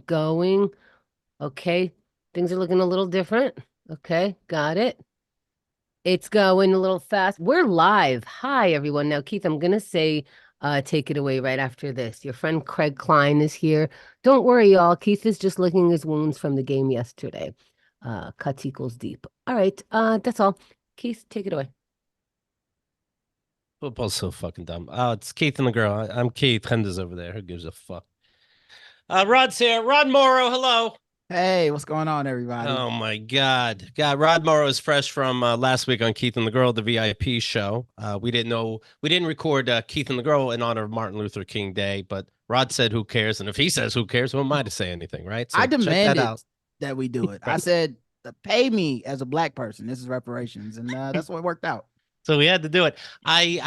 going. Okay. Things are looking a little different. Okay. Got it. It's going a little fast. We're live. Hi, everyone. Now, Keith, I'm going to say, take it away right after this. Your friend Craig Klein is here. Don't worry, y'all. Keith is just licking his wounds from the game yesterday. Cuts equals deep. All right. That's all. Keith, take it away. Football's so fucking dumb. Oh, it's Keith and the girl. I'm Keith. Hender's over there. Who gives a fuck? Rod's here. Rod Morrow. Hello. Hey, what's going on, everybody? Oh my God. God, Rod Morrow is fresh from last week on Keith and the Girl, the VIP show. We didn't record Keith and the Girl in honor of Martin Luther King Day, but Rod said, who cares? And if he says, who cares? Who am I to say anything, right? So I check that demanded out. that we do it. I said, pay me as a black person. This is reparations. And that's what worked out. So we had to do it. I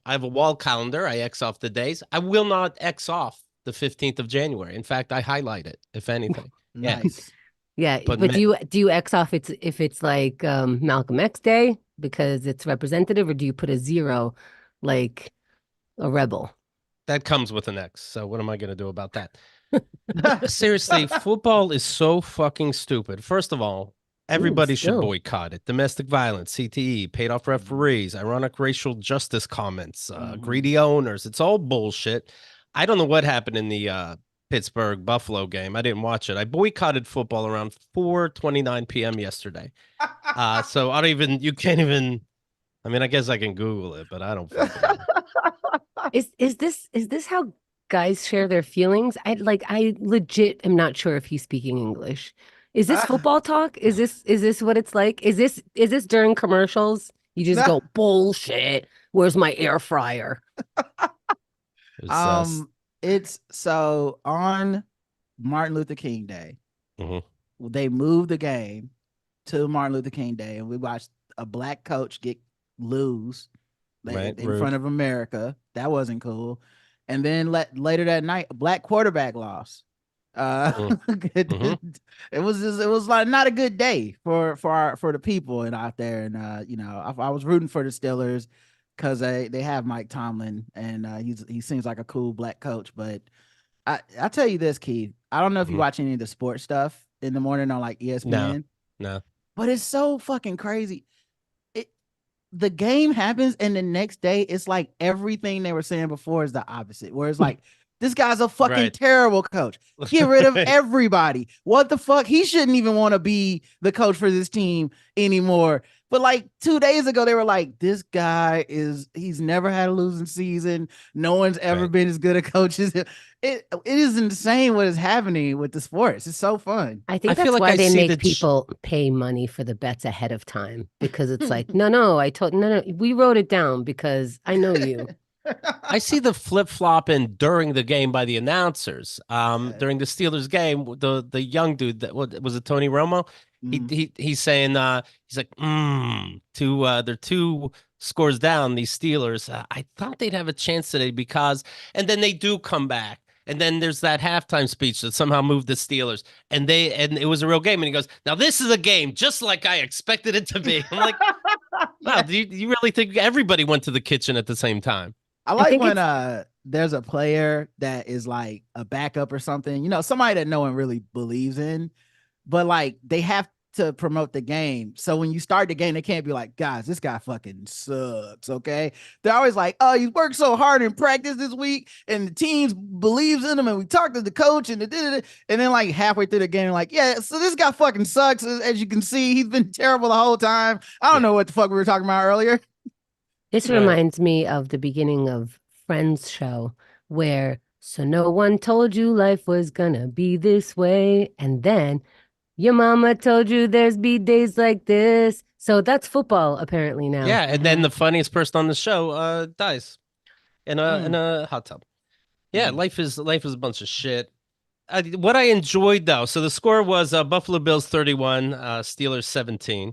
have a wall calendar. I X off the days. I will not X off the 15th of January. In fact, I highlight it, if anything. Nice. Yeah, but do you X off if it's like Malcolm X Day because it's representative, or do you put a zero like a rebel? That comes with an X. So what am I going to do about that? Seriously, football is so fucking stupid. First of all, everybody should boycott it. Domestic violence, CTE, paid off referees, ironic racial justice comments, greedy owners. It's all bullshit. I don't know what happened in the Pittsburgh Buffalo game. I didn't watch it. I boycotted football around 4:29 p.m. yesterday. So you can't even, I mean, I guess I can Google it, but I don't fucking know. Is this how guys share their feelings? I legit am not sure if he's speaking English. Is this football talk? Is this what it's like? Is this during commercials? You just go bullshit. Where's my air fryer? It's so on Martin Luther King Day, they moved the game to Martin Luther King Day, and we watched a black coach lose in front of America. That wasn't cool. And then later that night, a black quarterback lost. It was like not a good day for the people and out there. And I was rooting for the Steelers because they have Mike Tomlin, and he seems like a cool black coach. But I tell you this, Keith, I don't know if you watch any of the sports stuff in the morning on like ESPN. No. But it's so fucking crazy. The game happens, and the next day it's like everything they were saying before is the opposite. Where it's like, this guy's a fucking terrible coach. Get rid of everybody. What the fuck? He shouldn't even want to be the coach for this team anymore. But like 2 days ago, they were like, this guy he's never had a losing season. No one's ever been as good a coach as him. It is insane what is happening with the sports. It's so fun. I think that's why they make people pay money for the bets ahead of time, because it's like, no, we wrote it down because I know you. I see the flip-flopping during the game by the announcers. During the Steelers game, the young dude, was it Tony Romo? He's saying he's like, they're 2 scores down, these Steelers. I thought they'd have a chance today and then they do come back. And then there's that halftime speech that somehow moved the Steelers, and it was a real game. And he goes, now this is a game just like I expected it to be. I'm like, wow, do you really think everybody went to the kitchen at the same time? I like when there's a player that is like a backup or something, somebody that no one really believes in, but like they have to promote the game. So when you start the game, they can't be like, guys, this guy fucking sucks. Okay. They're always like, oh, you worked so hard in practice this week and the team believes in him. And we talked to the coach and then like halfway through the game, like, yeah, so this guy fucking sucks. As you can see, he's been terrible the whole time. I don't know what the fuck we were talking about earlier. This reminds me of the beginning of Friends show where, so no one told you life was gonna be this way. And then your mama told you there's be days like this. So that's football apparently now. Yeah. And then the funniest person on the show dies in a hot tub. Yeah. Life is a bunch of shit. What I enjoyed though. So the score was Buffalo Bills 31, Steelers 17.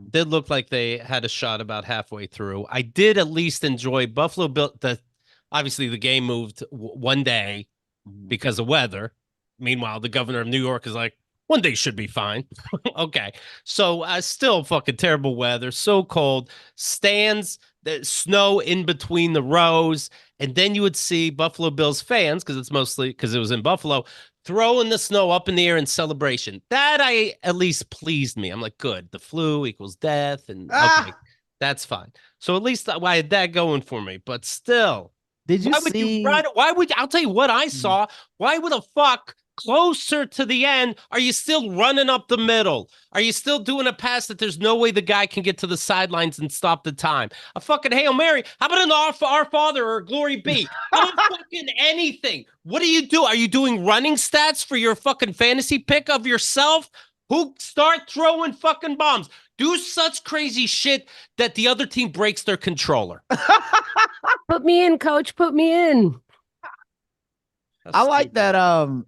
Did look like they had a shot about halfway through. I did at least enjoy Buffalo Bill. Obviously, the game moved one day because of weather. Meanwhile, the governor of New York is like, one day should be fine. Okay. So still fucking terrible weather. So cold. Stands, the snow in between the rows. And then you would see Buffalo Bills fans, because it was in Buffalo, throwing the snow up in the air in celebration. That at least pleased me. I'm like, good. The flu equals death, and okay, that's fine. So at least I had that going for me. But still, did you why would see? you? Why would I'll tell you what I saw. Why would the fuck? Closer to the end, are you still running up the middle? Are you still doing a pass that there's no way the guy can get to the sidelines and stop the time? A fucking Hail Mary. How about an Our Father or Glory Be? How about fucking anything? What do you do? Are you doing running stats for your fucking fantasy pick of yourself? Who start throwing fucking bombs? Do such crazy shit that the other team breaks their controller. Put me in, coach. Put me in. I like that.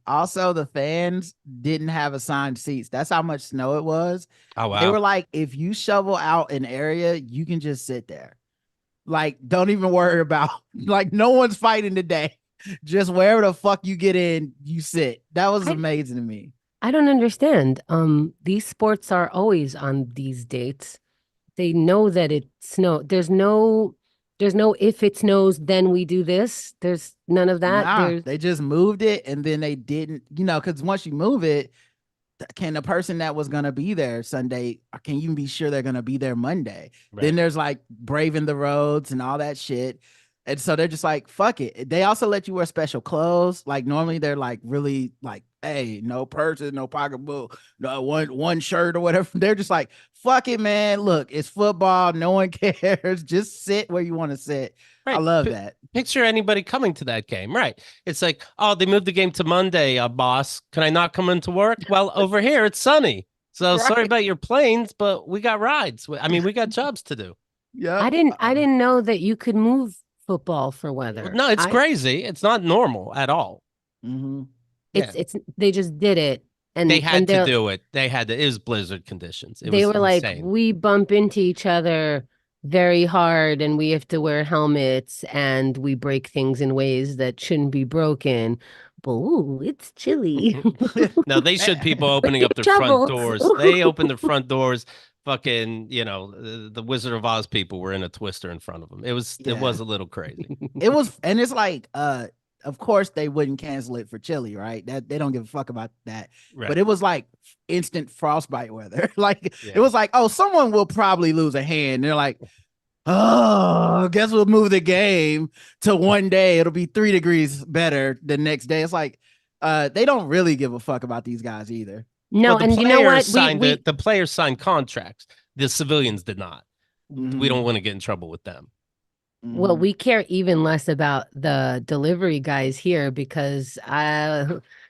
Also, the fans didn't have assigned seats. That's how much snow it was. Oh wow! They were like, if you shovel out an area, you can just sit there. Like, don't even worry about. Like, no one's fighting today. Just wherever the fuck you get in, you sit. That was amazing to me. I don't understand. These sports are always on these dates. They know that it snow. There's no if it snows, then we do this. There's none of that. Nah, they just moved it, and then they didn't, because once you move it, can the person that was going to be there Sunday, can you be sure they're going to be there Monday? Right. Then there's like braving the roads and all that shit. And so they're just like, fuck it. They also let you wear special clothes. Like normally they're like really like, hey, no purses, no pocketbook, no one shirt or whatever. They're just like, fuck it, man. Look, it's football. No one cares. Just sit where you want to sit. Right. I love that. Picture anybody coming to that game. Right. It's like, oh, they moved the game to Monday, boss. Can I not come into work? Well, over here, it's sunny. So right. Sorry about your planes, but we got rides. I mean, we got jobs to do. Yeah. I didn't know that you could move football for weather. No, it's crazy. It's not normal at all. Mm-hmm. It's they just did it. And they had to do it. They had to. It was blizzard conditions. They were insane. Like, we bump into each other very hard and we have to wear helmets and we break things in ways that shouldn't be broken. But ooh, it's chilly. No, they should people opening up their front doors. They opened their front doors. Fucking, the Wizard of Oz people were in a twister in front of them. It was a little crazy. It was, and it's like, of course they wouldn't cancel it for chili, right? That they don't give a fuck about that. Right. But it was like instant frostbite weather. Like it was like, oh, someone will probably lose a hand. And they're like, oh, I guess we'll move the game to one day. It'll be 3 degrees better the next day. It's like, they don't really give a fuck about these guys either. No, and you know what? The players signed contracts. The civilians did not. Mm-hmm. We don't want to get in trouble with them. Well, we care even less about the delivery guys here because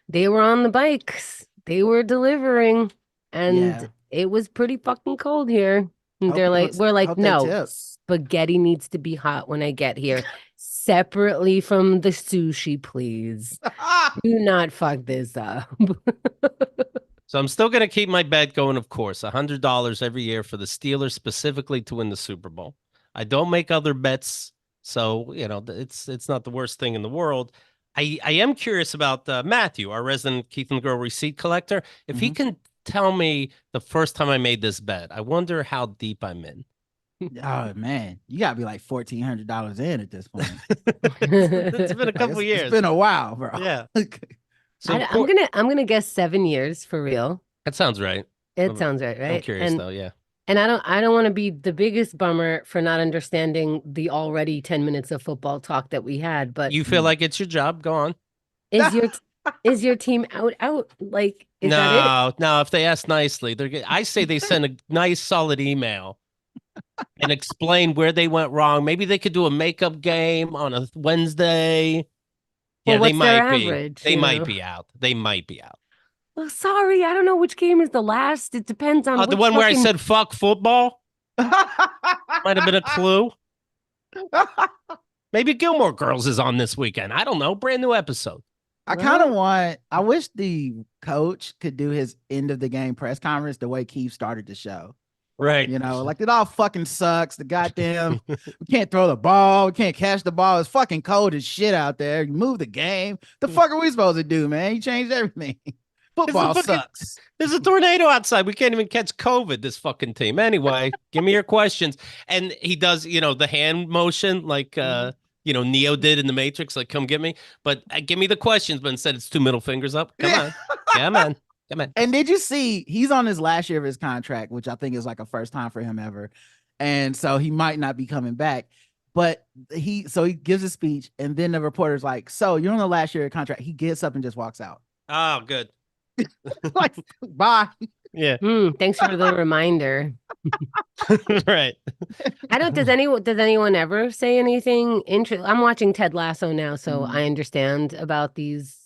they were on the bikes. They were delivering, and it was pretty fucking cold here. And we're like, no, spaghetti needs to be hot when I get here. Separately from the sushi, please. Do not fuck this up. So I'm still going to keep my bet going, of course, $100 every year for the Steelers specifically to win the Super Bowl. I don't make other bets, so, it's not the worst thing in the world. I am curious about Matthew, our resident Keith and Girl receipt collector. If he can tell me the first time I made this bet, I wonder how deep I'm in. Oh, man. You got to be like $1,400 in at this point. It's been a couple years. It's been a while, bro. Yeah. So I'm gonna guess 7 years for real. That sounds right. It sounds right? I'm curious though, yeah. And I don't want to be the biggest bummer for not understanding the already 10 minutes of football talk that we had, but you feel like it's your job. Go on. Is your team out? Like, is that it? No. If they ask nicely, I say they send a nice, solid email and explain where they went wrong. Maybe they could do a makeup game on a Wednesday. Well, yeah, they might be. Average, they might be out. They might be out. Well, sorry, I don't know which game is the last. It depends on the one where I said fuck football. Might have been a clue. Maybe Gilmore Girls is on this weekend. I don't know. Brand new episode. I wish the coach could do his end of the game press conference the way Keith started the show. Right. Like it all fucking sucks. The goddamn, we can't throw the ball. We can't catch the ball. It's fucking cold as shit out there. You move the game. The fuck are we supposed to do, man? You changed everything. Football sucks. There's a tornado outside. We can't even catch COVID, this fucking team. Anyway, give me your questions. And he does, the hand motion, like, Neo did in the Matrix, like, come get me. But give me the questions, but instead it's 2 middle fingers up. Come on. Come on. Come on. And did you see he's on his last year of his contract, which I think is like a first time for him ever. And so he might not be coming back. But he gives a speech, and then the reporter's like, so you're on the last year of contract. He gets up and just walks out. Oh, good. Like, bye. Yeah. Thanks for the reminder. Right. Does anyone ever say anything interesting? I'm watching Ted Lasso now, so I understand about these,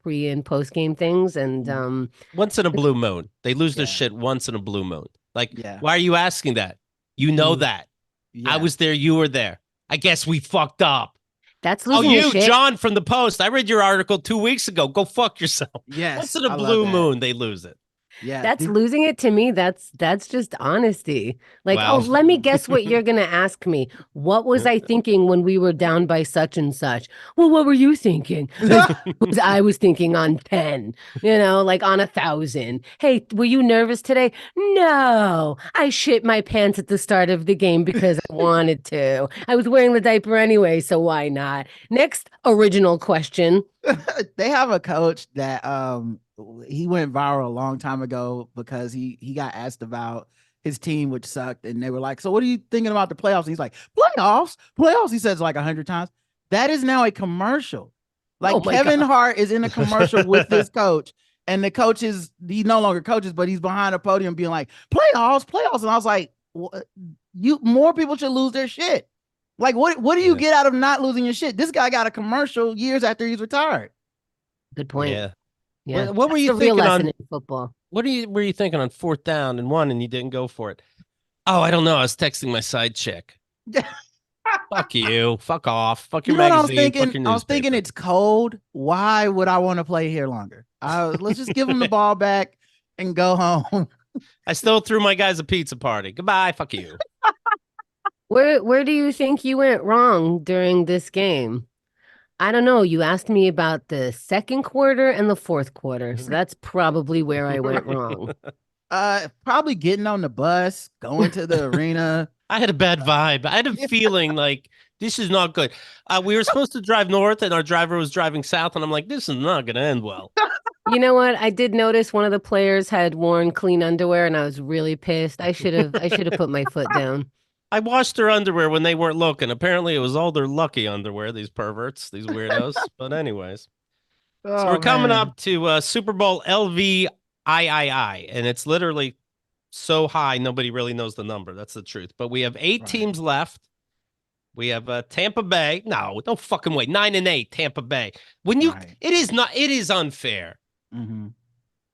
pre and post game things. And once in a blue moon. They lose their shit once in a blue moon. Like, Yeah. why are you asking that? You know that. Yeah. I was there, you were there. I guess we fucked up. That's losing your shit. John from the Post. I read your article 2 weeks ago. Go fuck yourself. Yes. Once in a blue moon, they lose it. Yeah. That's losing it to me. That's just honesty. Like, Wow. let me guess what you're going to ask me. What was I thinking when we were down by such and such? Well, what were you thinking? I was thinking on 10, like on 1,000. Hey, were you nervous today? No, I shit my pants at the start of the game because I wanted to. I was wearing the diaper anyway, so why not? Next original question. They have a coach that he went viral a long time ago because he got asked about his team, which sucked, and they were like, so what are you thinking about the playoffs? And he's like, playoffs, he says like 100 times. That is now a commercial. Like, Kevin Hart is in a commercial with this coach, and the coach he no longer coaches, but he's behind a podium being like, playoffs. And I was like, more people should lose their shit. Like, what do you get out of not losing your shit? This guy got a commercial years after he's retired. Good point. Yeah. What were you thinking real lesson in football? What were you thinking on 4th down and 1 and you didn't go for it? Oh, I don't know. I was texting my side chick. Fuck you. Fuck off. Fuck your magazine. I was thinking it's cold. Why would I want to play here longer? Let's just give him the ball back and go home. I still threw my guys a pizza party. Goodbye. Fuck you. Where do you think you went wrong during this game? I don't know. You asked me about the second quarter and the fourth quarter. So that's probably where I went wrong. Probably getting on the bus, going to the arena. I had a bad vibe. I had a feeling like this is not good. We were supposed to drive north and our driver was driving south. And I'm like, this is not going to end well. You know what? I did notice one of the players had worn clean underwear and I was really pissed. I should have put my foot down. I washed their underwear when they weren't looking. Apparently, it was all their lucky underwear, these perverts, these weirdos. But anyways. So we're coming up to Super Bowl LVIII, and it's literally so high, nobody really knows the number. That's the truth. But we have 8 teams left. We have Tampa Bay. No fucking way. 9-8, Tampa Bay. When you, it is unfair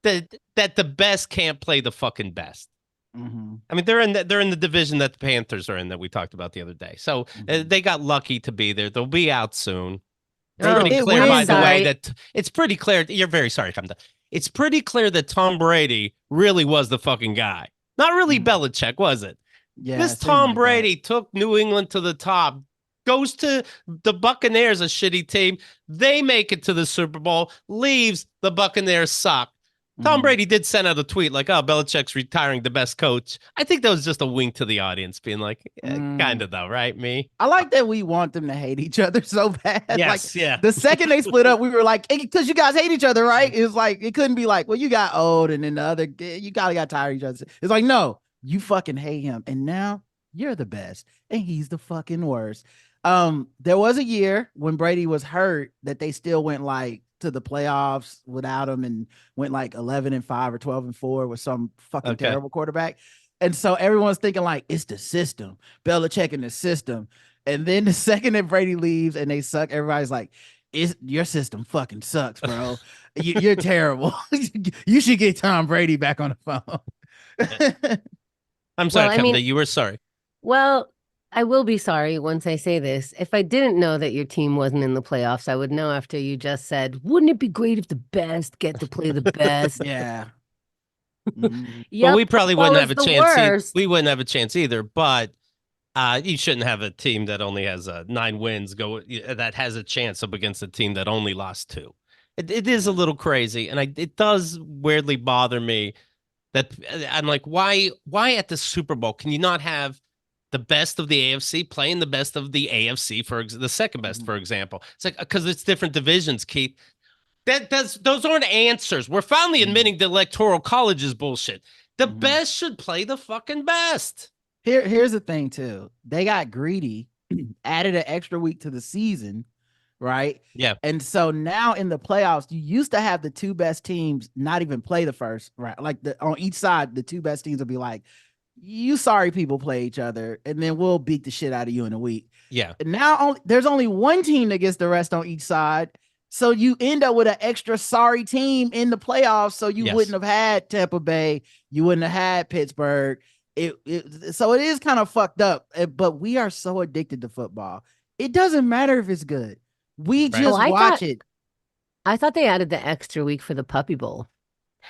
that the best can't play the fucking best. I mean, they're in the division that the Panthers are in that we talked about the other day. So they got lucky to be there. They'll be out soon. It's pretty clear, by the way, that it's pretty clear. You're very sorry, Kamda. It's pretty clear that Tom Brady really was the fucking guy. Not really Belichick, was it? Yeah. This Tom Brady took New England to the top, goes to the Buccaneers, a shitty team. They make it to the Super Bowl, leaves, the Buccaneers suck. Tom Brady did send out a tweet like, oh, Belichick's retiring the best coach. I think that was just a wink to the audience being like, kind of though, right? Me. I like that we want them to hate each other so bad. Yes, like, the second they split up, we were like, because you guys hate each other, right? It's like, it couldn't be like, well, you got old and then the other, you got tired of each other. It's like, no, you fucking hate him. And now you're the best and he's the fucking worst. There was a year when Brady was hurt that they still went like to the playoffs without him and went like 11-5 or 12-4 with some fucking terrible quarterback. And so everyone's thinking like, it's the system, Belichick in the system. And then the second that Brady leaves and they suck, everybody's like, your system fucking sucks, bro. You're terrible. You should get Tom Brady back on the phone. I'm sorry, that you were sorry. Well, I will be sorry once I say this. If I didn't know that your team wasn't in the playoffs, I would know after you just said, wouldn't it be great if the best get to play the best? Yeah. Well, we probably wouldn't have a chance. We wouldn't have a chance either, but you shouldn't have a team that only has 9 wins that has a chance up against a team that only lost 2. It is a little crazy, and it does weirdly bother me that I'm like, why at the Super Bowl can you not have the best of the AFC playing the best of the AFC for the second best, for example. It's like because it's different divisions, Keith. Those aren't answers. We're finally admitting the electoral college is bullshit. The best should play the fucking best. Here's the thing too. They got greedy, added an extra week to the season, right? Yeah. And so now in the playoffs, you used to have the two best teams not even play the first, right? Like on each side, the two best teams would be like, you sorry people play each other, and then we'll beat the shit out of you in a week. Yeah. And now there's only one team that gets the rest on each side. So you end up with an extra sorry team in the playoffs. So you wouldn't have had Tampa Bay. You wouldn't have had Pittsburgh. So it is kind of fucked up. But we are so addicted to football. It doesn't matter if it's good. We just watch it. I thought they added the extra week for the Puppy Bowl.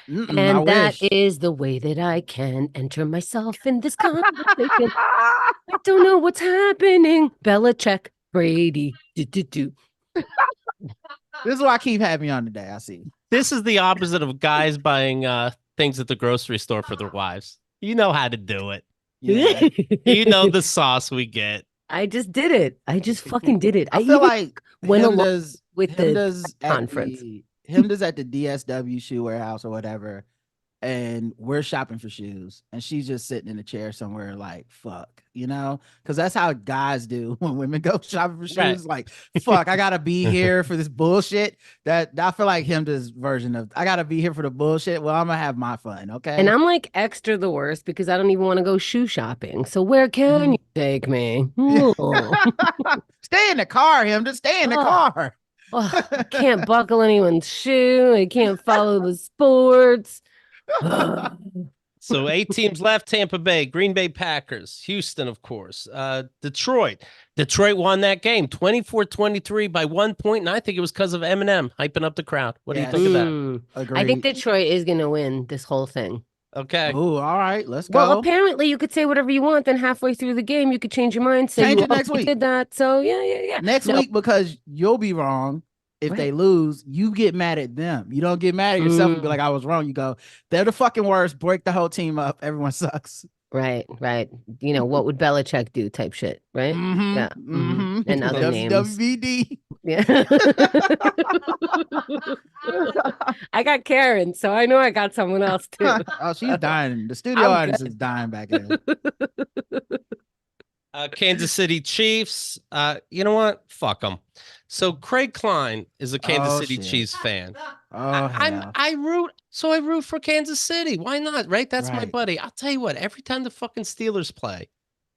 And that is the way that I can enter myself in this conversation. I don't know what's happening. Belichick, Brady. This is why I keep having you on today. I see. This is the opposite of guys buying things at the grocery store for their wives. You know how to do it. Yeah. You know the sauce we get. I just did it. I just fucking did it. I feel like went him along does with him the does at conference. Him does at the DSW shoe warehouse or whatever, and we're shopping for shoes, and she's just sitting in a chair somewhere like, fuck, you know, because that's how guys do when women go shopping for shoes. Right. Like, fuck, I gotta be here for this bullshit. That I feel like him does version of I gotta be here for the bullshit. Well, I'm gonna have my fun, okay? And I'm like extra the worst because I don't even want to go shoe shopping. So where can you take me? Stay in the car, him. Just stay in the car. I can't buckle anyone's shoe. I can't follow the sports. So 8 teams left: Tampa Bay, Green Bay Packers, Houston, of course, Detroit. Detroit won that game 24-23 by 1 point, and I think it was because of Eminem hyping up the crowd. What do you think of that? Agreed. I think Detroit is going to win this whole thing. Okay. Oh, all right. Let's go. Well, apparently you could say whatever you want. Then halfway through the game, you could change your mind. Say Change you it next week. did that. So yeah. Next week, because you'll be wrong. If they lose, you get mad at them. You don't get mad at yourself and be like, I was wrong. You go, they're the fucking worst. Break the whole team up. Everyone sucks. Right. You know, what would Belichick do type shit, right? Mm-hmm. Yeah. Mm-hmm. And other names. WWBD. Yeah. I got Karen, so I know I got someone else too. Oh, she's dying. The studio audience is dying back there. Kansas City Chiefs. You know what? Fuck them. So Craig Klein is a Kansas City Chiefs fan. I root for Kansas City. Why not? Right? That's my buddy. I'll tell you what. Every time the fucking Steelers play,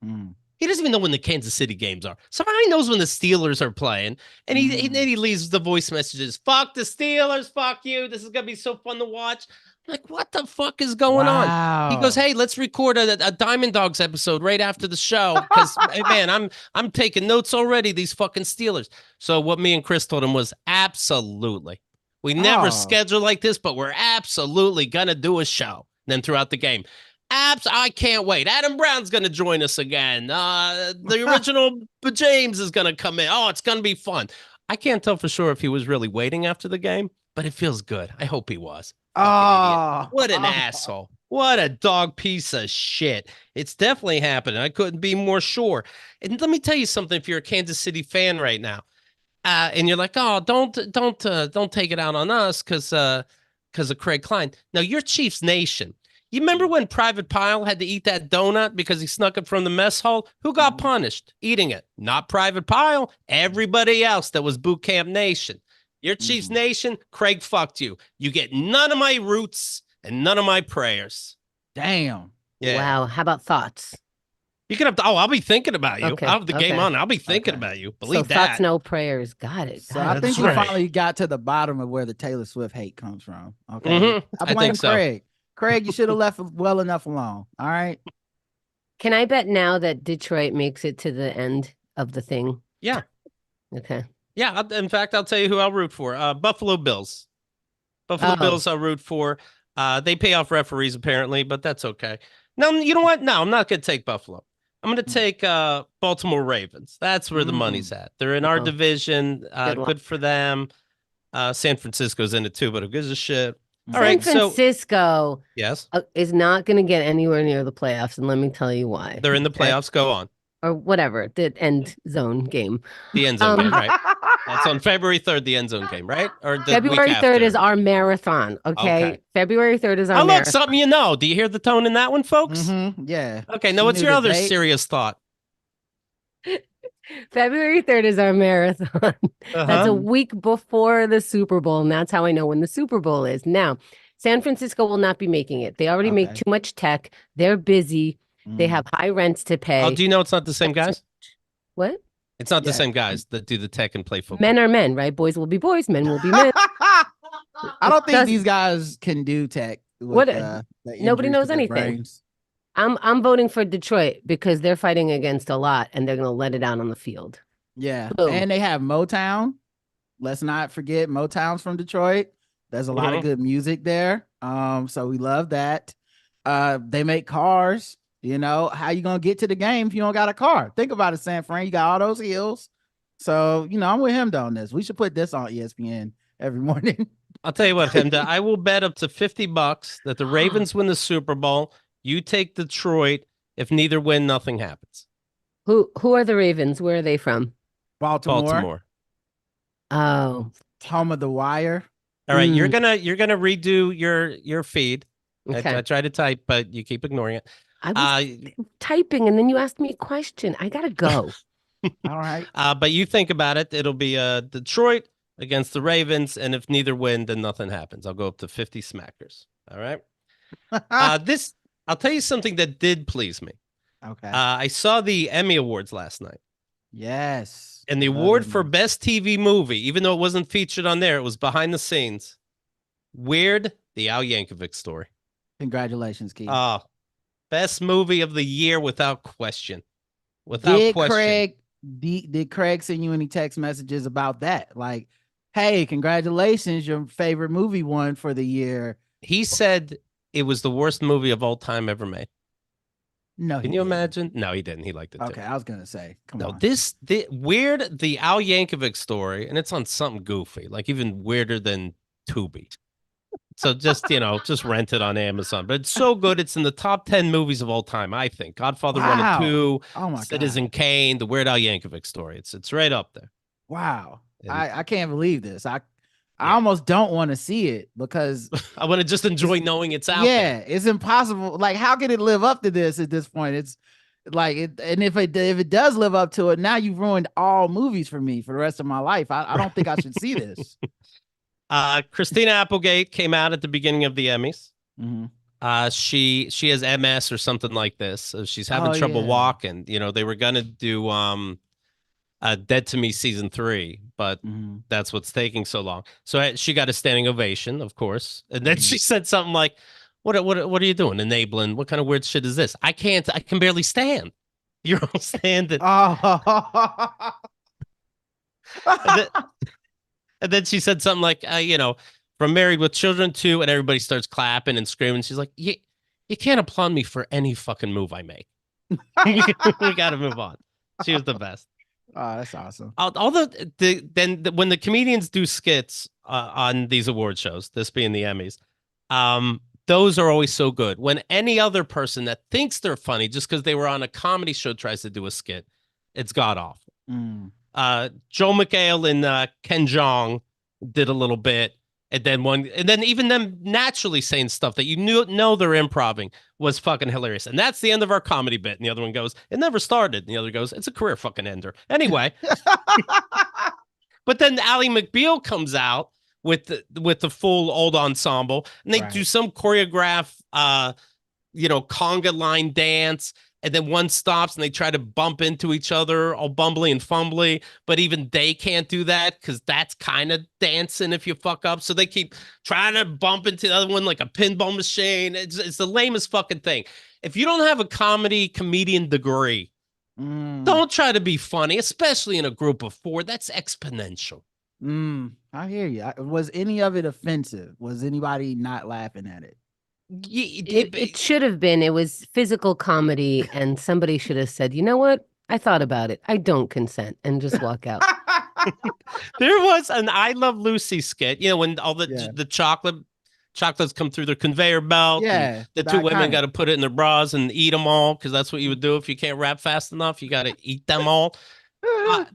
he doesn't even know when the Kansas City games are. Somebody knows when the Steelers are playing, and he leaves the voice messages. Fuck the Steelers. Fuck you. This is gonna be so fun to watch. Like, what the fuck is going on? He goes, hey, let's record a Diamond Dogs episode right after the show. Because, hey, man, I'm taking notes already, these fucking Steelers. So what me and Chris told him was absolutely. We never schedule like this, but we're absolutely going to do a show. And then throughout the game, I can't wait. Adam Brown's going to join us again. The original James is going to come in. Oh, it's going to be fun. I can't tell for sure if he was really waiting after the game, but it feels good. I hope he was. What an asshole. What a dog piece of shit. It's definitely happening. I couldn't be more sure. And let me tell you something, if you're a Kansas City fan right now, and you're like, oh, don't take it out on us because of Craig Klein. Now, you're Chiefs Nation. You remember when Private Pile had to eat that donut because he snuck it from the mess hall? Who got punished? Eating it. Not Private Pile. Everybody else that was Boot Camp Nation. Your Chiefs Nation, Craig fucked you. You get none of my roots and none of my prayers. Damn. Yeah. Wow. How about thoughts? You can have to, I'll be thinking about you. Okay. I'll have the game on. I'll be thinking about you. Believe that. Thoughts, no prayers. Got it. So I think we finally got to the bottom of where the Taylor Swift hate comes from. Okay. I blame Craig. Craig, you should have left well enough alone. All right. Can I bet now that Detroit makes it to the end of the thing? Yeah. Okay. Yeah, in fact, I'll tell you who I'll root for. Buffalo Bills. Buffalo Bills I'll root for. They pay off referees, apparently, but that's okay. No, you know what? No, I'm not going to take Buffalo. I'm going to take Baltimore Ravens. That's where the money's at. They're in our division. Good for them. San Francisco's in it, too, but who gives a shit? All right, San Francisco yes, is not going to get anywhere near the playoffs, and let me tell you why. They're in the playoffs. Go on. or whatever, the end zone game. The end zone game, right? That's on February 3rd, the end zone game, right? Or the week February 3rd is after. our marathon. Okay. Okay. February 3rd is our Oh, look, marathon. something you know. Do you hear the tone in that one, folks? Yeah. Okay, now She what's knew your the other date. serious thought? February 3rd is our marathon. That's a Uh-huh. week before the Super Bowl, and that's how I know when the Super Bowl is. Now, San Francisco will not be making it. They already make Okay. too much tech. They're busy. They have Mm. high rents to Oh, pay. do you know it's not the same guys? What? It's not the Yeah. same guys that do the tech and play football. Men are men, right? Boys will be boys, men will be men. I don't think Does these guys can do tech what? with the Nobody injuries to knows their anything. brains. I'm voting for Detroit because they're fighting against a lot and they're going to let it out on the field. Yeah. Boom. And they have Motown. Let's not forget Motown's from Detroit. There's a lot of good music there. So we love that. They make cars. You know, how you gonna get to the game if you don't got a car? Think about it, San Fran. You got all those hills. So, you know, I'm with him on this. We should put this on ESPN every morning. I'll tell you what, Hemda, I will bet up to $50 that the Ravens win the Super Bowl. You take Detroit. If neither win, nothing happens. Who are the Ravens? Where are they from? Baltimore. Oh, Home of the Wire. All right, you're gonna redo your feed. okay. I try to type, but you keep ignoring it. I was typing, and then you asked me a question. I gotta go. All right. But you think about it. It'll be Detroit against the Ravens, and if neither win, then nothing happens. I'll go up to 50 smackers. All right. This I'll tell you something that did please me. Okay. I saw the Emmy Awards last night. Yes. And the award for Best TV Movie, even though it wasn't featured on there, it was behind the scenes. Weird, the Al Yankovic Story. Congratulations, Keith. Best movie of the year without question. Without question. Did Craig send you any text messages about that? Like, hey, congratulations, your favorite movie won for the year. He said it was the worst movie of all time ever made. No, can you imagine? No, he didn't. He liked it. Okay, too. I was gonna say, come on. The Weird, the Al Yankovic Story, and it's on something goofy, like even weirder than Tubi. So just just rent it on Amazon. But it's so good. It's in the top 10 movies of all time, I think. Godfather 1 and 2, Citizen Kane, the Weird Al Yankovic Story. It's right up there. Wow, I can't believe this. I almost don't want to see it because I want to just enjoy knowing it's out. Yeah, it's impossible. Like, how can it live up to this at this point? It's like it, and if it does live up to it, now you've ruined all movies for me for the rest of my life. I don't think I should see this. Christina Applegate came out at the beginning of the Emmys. Mm-hmm. She has MS or something like this. So she's having trouble walking. They were gonna do Dead to Me season 3, but that's what's taking so long. So she got a standing ovation, of course, and then she said something like, "What are you doing? Enabling? What kind of weird shit is this? I can barely stand. You're all standing." Oh. And then she said something like, from Married with Children 2, and everybody starts clapping and screaming. She's like, you can't applaud me for any fucking move I make. We got to move on. She was the best. Oh, that's awesome. When the comedians do skits on these award shows, this being the Emmys, those are always so good. When any other person that thinks they're funny just because they were on a comedy show tries to do a skit, it's god awful. Joe McHale and Ken Jeong did a little bit, and then even them naturally saying stuff that you know they're improving was fucking hilarious. And that's the end of our comedy bit. And the other one goes, "It never started." And the other goes, "It's a career fucking ender." Anyway, but then Ally McBeal comes out with the full old ensemble, and they do some choreographed conga line dance. And then one stops and they try to bump into each other, all bumbly and fumbly. But even they can't do that because that's kind of dancing if you fuck up. So they keep trying to bump into the other one like a pinball machine. It's the lamest fucking thing. If you don't have a comedian degree, don't try to be funny, especially in a group of 4. That's exponential. I hear you. Was any of it offensive? Was anybody not laughing at it? It should have been. It was physical comedy, and somebody should have said, "You know what? I thought about it. I don't consent," and just walk out. There was an I Love Lucy skit, when all the chocolate chocolates come through their conveyor belt. Yeah, the two women got to put it in their bras and eat them all because that's what you would do if you can't rap fast enough. You got to eat them all,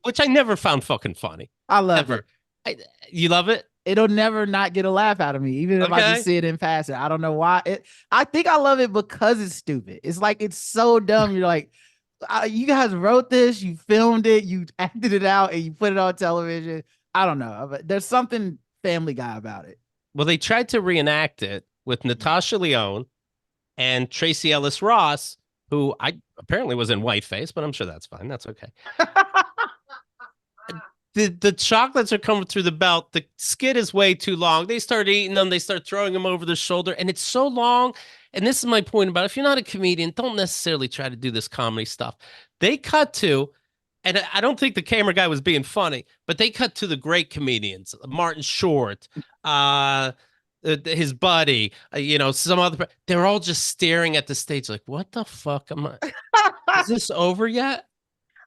which I never found fucking funny. I love it. You love it? It'll never not get a laugh out of me, even if I just see it in passing. I don't know why. I think I love it because it's stupid. It's like it's so dumb. You're like, you guys wrote this, you filmed it, you acted it out, and you put it on television. I don't know, but there's something Family Guy about it. Well, they tried to reenact it with Natasha Lyonne and Tracy Ellis Ross, who I apparently was in whiteface, but I'm sure that's fine. That's okay. The chocolates are coming through the belt. The skid is way too long. They start eating them. They start throwing them over their shoulder. And it's so long. And this is my point about if you're not a comedian, don't necessarily try to do this comedy stuff. They cut to, and I don't think the camera guy was being funny, but they cut to the great comedians, Martin Short, his buddy, some other. They're all just staring at the stage like, what the fuck am I? Is this over yet?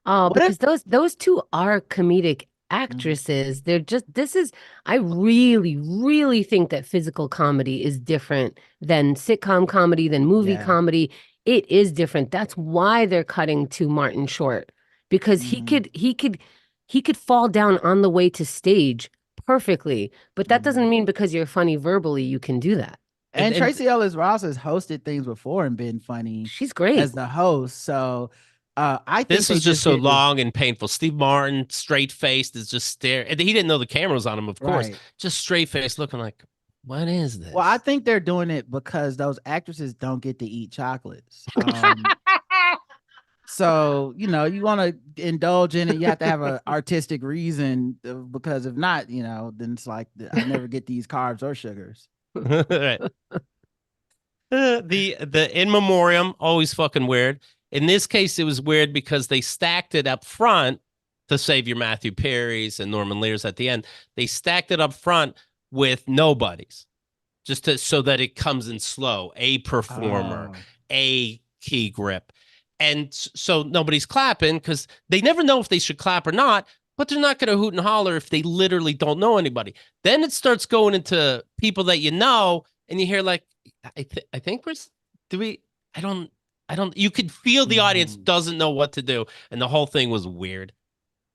Oh, because those two are comedic actresses. They're just, I really, really think that physical comedy is different than sitcom comedy, than movie comedy. It is different. That's why they're cutting to Martin Short, because he could fall down on the way to stage perfectly. But that doesn't mean because you're funny verbally, you can do that. And Tracy Ellis Ross has hosted things before and been funny. She's great as the host. So I think this is just so long and painful. Steve Martin, straight faced, is just staring. He didn't know the camera was on him, of course. Just straight faced, looking like, what is this? Well, I think they're doing it because those actresses don't get to eat chocolates. So, you want to indulge in it. You have to have an artistic reason, because if not, then it's like I never get these carbs or sugars. Right. The in memoriam, always fucking weird. In this case, it was weird because they stacked it up front to save your Matthew Perry's and Norman Lear's at the end. They stacked it up front with nobodies, just so that it comes in slow. A performer, a key grip. And so nobody's clapping because they never know if they should clap or not, but they're not going to hoot and holler if they literally don't know anybody. Then it starts going into people that you know, and you hear like, I think you could feel the audience doesn't know what to do. And the whole thing was weird.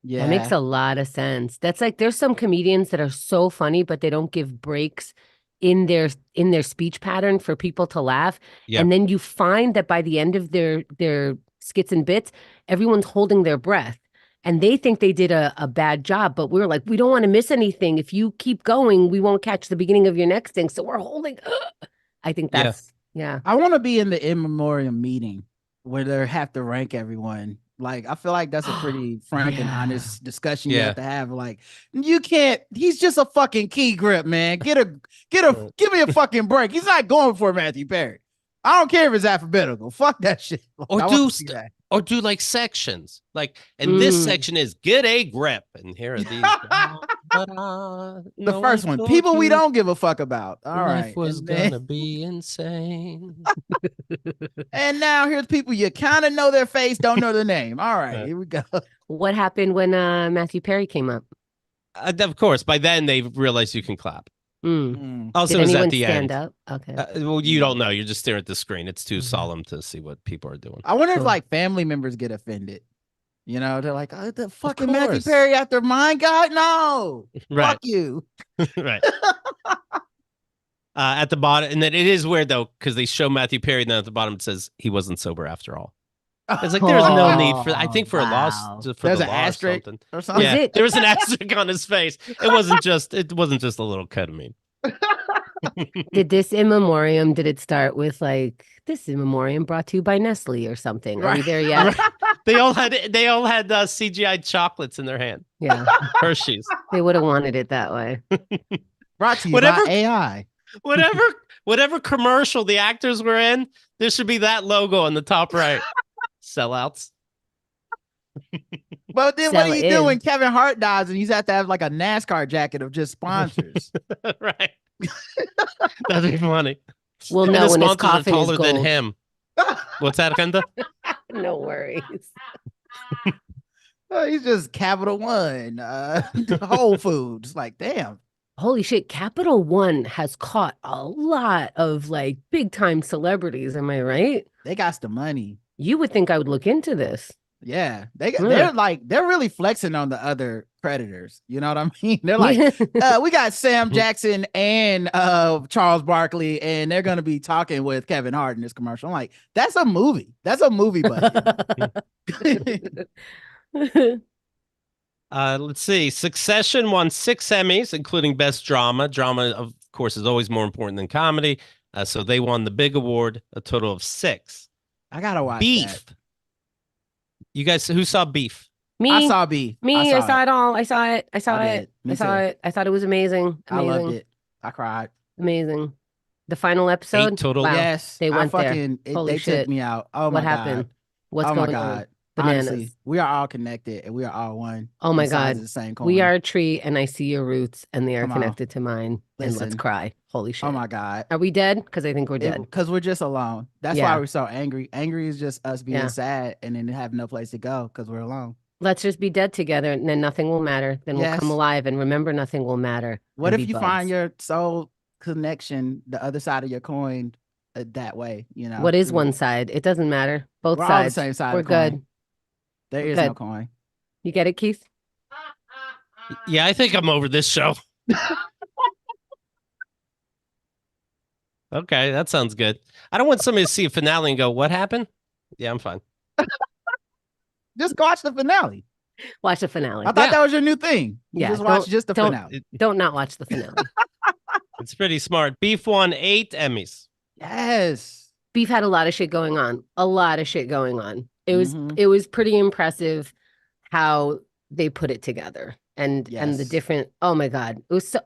Yeah. That makes a lot of sense. That's like, there's some comedians that are so funny, but they don't give breaks in their speech pattern for people to laugh. Yep. And then you find that by the end of their skits and bits, everyone's holding their breath. And they think they did a bad job, but we're like, we don't want to miss anything. If you keep going, we won't catch the beginning of your next thing. So we're holding. I think that's, yeah. I want to be in the in memoriam meeting where they have to rank everyone. Like, I feel like that's a pretty frank and honest discussion you have to have. Like, you can't, he's just a fucking key grip, man. Give me a fucking break. He's not going for Matthew Perry. I don't care if it's alphabetical. Fuck that shit. Or do like sections. Like, and this section is get a grip. And here are these. The first one. People we don't give a fuck about. All right. Life was gonna be insane. And now here's people you kind of know their face, don't know their name. All right, here we go. What happened when Matthew Perry came up? Of course, by then they realized you can clap. Also, did it was anyone at the stand end. Up? Okay. Well, you don't know. You're just staring at the screen. It's too solemn to see what people are doing. I wonder if like family members get offended. They're like, oh, the fucking Matthew Perry after mine, God, no, fuck you. Right. At the bottom, and then it is weird though because they show Matthew Perry, and then at the bottom it says he wasn't sober after all. It's like there's no need for. I think for a loss, there's an asterisk or something. Yeah, there was an asterisk on his face. It wasn't just a little ketamine. Did this in memoriam? Did it start with like this in memoriam brought to you by Nestle or something? Are we there yet? They all had CGI chocolates in their hand. Yeah, Hershey's. They would have wanted it that way. Brought to you by AI. Whatever commercial the actors were in, there should be that logo on the top right. Sellouts. But then what do you do when Kevin Hart dies and he's have to have like a NASCAR jacket of just sponsors? Right. That'd be funny. Well, no, when his coffin is gold. Than him. What's that, Kenda? No worries. He's just Capital One, Whole Foods. Like, damn. Holy shit, Capital One has caught a lot of like big time celebrities, am I right? They got the money. You would think I would look into this. Yeah, they're really flexing on the other predators. You know what I mean? They're like, we got Sam Jackson and Charles Barkley, and they're gonna be talking with Kevin Hart in this commercial. I'm like, that's a movie. That's a movie budget. Let's see. Succession won 6 Emmys, including Best Drama. Drama, of course, is always more important than comedy. So they won the big award, a total of 6. I gotta watch Beef. that. You guys, who saw Beef? Me. I saw Beef. Me. I saw it all. I saw it. I saw I it. did. Me I saw too. it. I thought it was amazing. I loved it. I cried. Amazing. The final episode. 8 total. Wow. Yes, They went there. They shit. took me out. Oh my What happened? God. What's Oh my going God. on? Bananas. Honestly, we are all connected and we are all one. Oh my on sides God. of the same coin. We are a tree and I see your roots and they are Come on. connected to mine. And let's Listen. cry. Holy shit. Oh my God. Are we dead? Because I think we're dead. Because we're just alone. That's Yeah. why we're so angry. Angry is just us being Yeah. sad and then have no place to go because we're alone. Let's just be dead together and then nothing will matter. Then we'll come Yes. alive and remember nothing will matter. What and if be you find buds. your soul connection, the other side of your coin, that way? You know What is one side? It doesn't matter. Both We're all the sides. same side. We're of the coin. good. There We're is no good. coin. You get it, Keith? Yeah, I think I'm over this show. Okay, that sounds good. I don't want somebody to see a finale and go, "What happened?" Yeah, I'm fine. Just watch the finale. Watch the finale. I thought that was your new thing. You Yeah, just watch don't- just the don't- finale. Don't not watch the finale. It's pretty smart. Beef won 8 Emmys. Yes. Beef had a lot of shit going on. A lot of shit going on. It was Mhm. it was pretty impressive how they put it together and the Yes. different. Oh my God, it was so.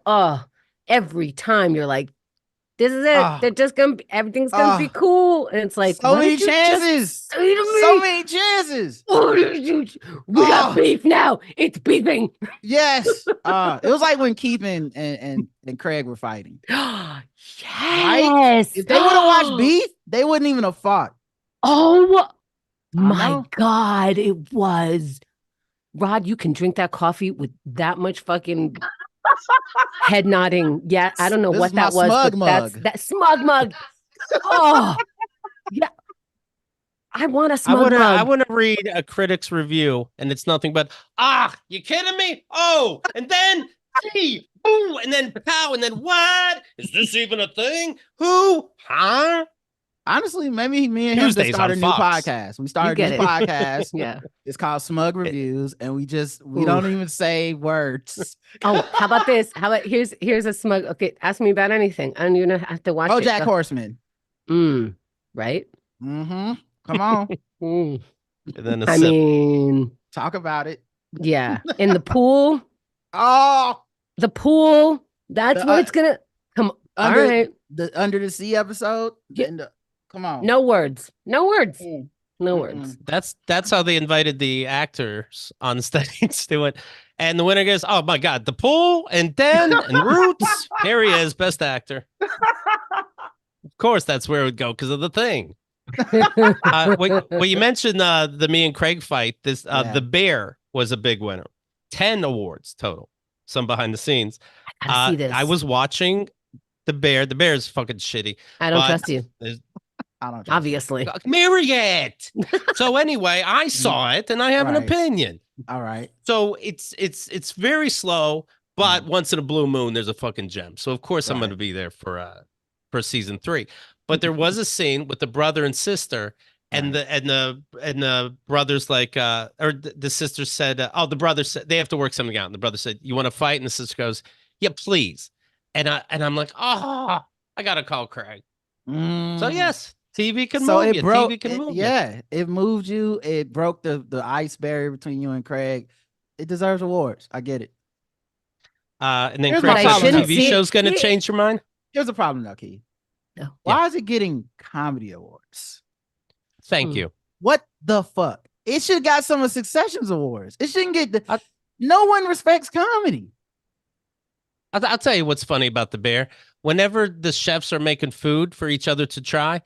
Every time you're like, this is it. Ah. They're just gonna be, everything's gonna be Ah. cool, and it's like, So what many did you just chances. say to me? So many chances. Oh, we got Ah. beef now. It's beefing. Yes. It was like when Keith and Craig were fighting. Yes. If they would have watched Beef, they wouldn't even have fought. Oh my know. God, it was. Rod, you can drink that coffee with that much fucking head nodding. Yeah, I don't know This what is my that was. smug But that's mug. that smug mug. Oh, yeah. I want a smug I mug. want to read a critic's review, and it's nothing but you kidding me? Oh, and then gee, ooh, and then pow, and then what? Is this even a thing? Who? Huh? Honestly, maybe me and him just Tuesdays start a on new Fox. podcast. We started get a it. new podcast. Yeah. It's called Smug Reviews, and we Ooh. don't even say words. Oh, how about this? How about here's a smug. Okay, ask me about anything. I don't even have to watch it. BoJack Horseman. Right? Mm-hmm. Come on, Mm. And then a I sip. mean, talk about it. yeah. In the pool. Oh, The pool. That's The, what it's gonna come. All under right. the Under the Sea episode. Yeah. Come on. No words. No words. Mm. No Mm-mm. words. That's how they invited the actors on stage. They went, and the winner goes, "Oh my God, the pool and Den and Roots." Here he is, best actor. Of course, that's where it would go because of the thing. Well, you mentioned the me and Craig fight. Yeah. The Bear was a big winner, 10 awards total. Some behind the scenes. I gotta see this. I was watching the Bear. The Bear is fucking shitty. I don't but trust you. I don't. Obviously. Marriott. So anyway, I saw it and I have an Right. opinion. All right. So it's very slow, but once in a blue moon, there's a fucking gem. So of course I'm Right. going to be there for season 3. But there was a scene with the brother and sister, and the brothers like or the sister said, the brother said they have to work something out, and the brother said, "You want to fight?" And the sister goes, "Yeah, please." And I'm like, I gotta call Craig. So yes, TV can So move it you. broke. TV can move you. Yeah, it moved you. It broke the ice barrier between you and Craig. It deserves awards. I get it. And then Here's Craig my says the problem, TV though. show's gonna Yeah. change your mind. Here's the problem, though, Keith. No. Why is it getting comedy awards? Thank you. What the fuck? It should have got some of Succession's awards. It shouldn't get no one respects comedy. I'll tell you what's funny about the Bear. Whenever the chefs are making food for each other to try,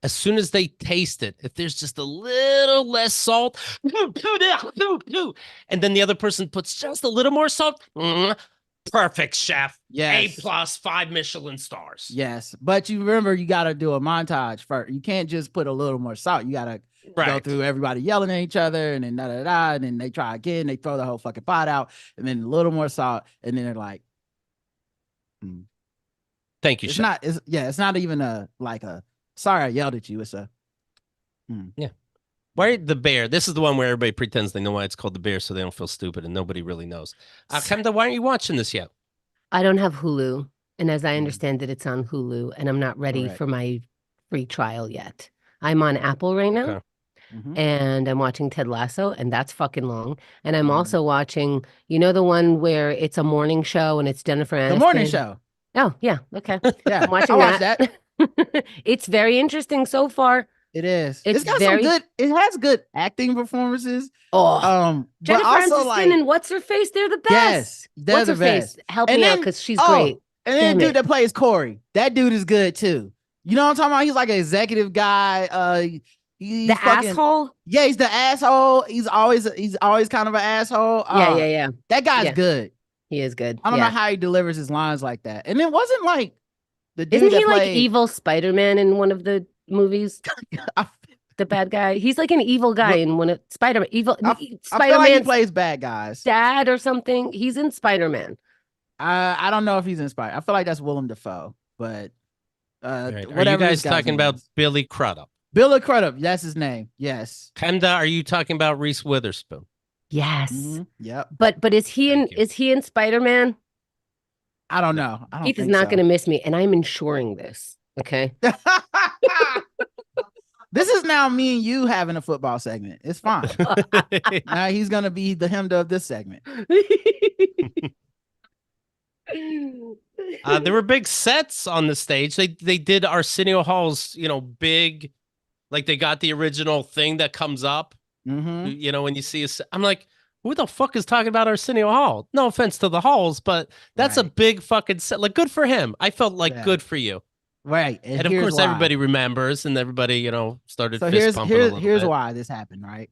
as soon as they taste it, if there's just a little less salt, and then the other person puts just a little more salt, Perfect chef. Yes. A+, 5 Michelin stars. Yes. But you remember, you got to do a montage first. You can't just put a little more salt. You got to go through everybody yelling at each other and then da-da-da. And then they try again. They throw the whole fucking pot out and then a little more salt. And then they're like, thank you, chef. It's not even sorry I yelled at you. It's yeah. Why the bear? This is the one where everybody pretends they know why it's called the bear, so they don't feel stupid, and nobody really knows. Kemda, why aren't you watching this yet? I don't have Hulu, and as I understand it, it's on Hulu, and I'm not ready Correct. for my free trial yet. I'm on Apple right now, and I'm watching Ted Lasso, and that's fucking long. And I'm also watching, the one where it's a morning show and it's Jennifer Aniston. The morning show. Oh yeah, okay. Yeah, I'm watching that. It's very interesting so far. It is. It's got some good. It has good acting performances. Jennifer but also Aniston and what's her face? They're the best. Yes, they're what's the her best. face? Help me out because she's great. And then dude that plays Corey, that dude is good too. You know what I'm talking about? He's like an executive guy. He's the asshole. Yeah, he's the asshole. He's always kind of an asshole. Yeah. That guy's good. He is good. I don't know how he delivers his lines like that. And it wasn't like the dude Isn't he like evil Spider-Man in one of the movies? The bad guy. He's like an evil guy in one of Spider-Man. Spider-Man. I feel like he plays bad guys. Dad or something. He's in Spider-Man. I don't know if he's in Spider. I feel like that's Willem Dafoe, but right. Are you guys talking about Billy Crudup? Billy Crudup, that's his name. Yes. Kemda, are you talking about Reese Witherspoon? Yes. Yep. But is he in Spider-Man? I don't know. Keith is not going to miss me, and I'm ensuring this. Okay. This is now me and you having a football segment. It's fine. Now he's gonna be the Hemda of this segment. There were big sets on the stage. They did Arsenio Hall's, big, like they got the original thing that comes up. When you see I'm like, who the fuck is talking about Arsenio Hall? No offense to the Halls, but that's a big fucking set. Like, good for him. I felt like good for you. Right. And of course, everybody remembers and everybody, started so fist pumping a little here's bit. why this happened, right?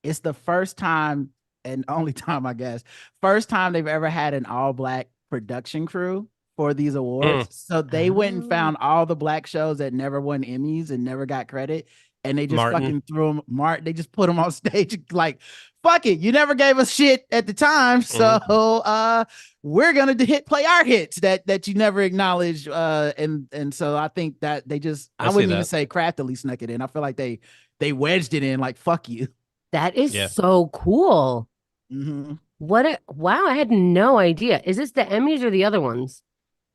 It's the first time and only time, I guess, first time they've ever had an all-black production crew for these awards. So they went and found all the black shows that never won Emmys and never got credit. And they just fucking threw them, they just put them on stage like, fuck it, you never gave us shit at the time. So we're gonna play our hits that you never acknowledged. And so I think that they just I wouldn't even say craftily snuck it in. I feel like they wedged it in like, fuck you. That is so cool. Wow, I had no idea. Is this the Emmys or the other ones?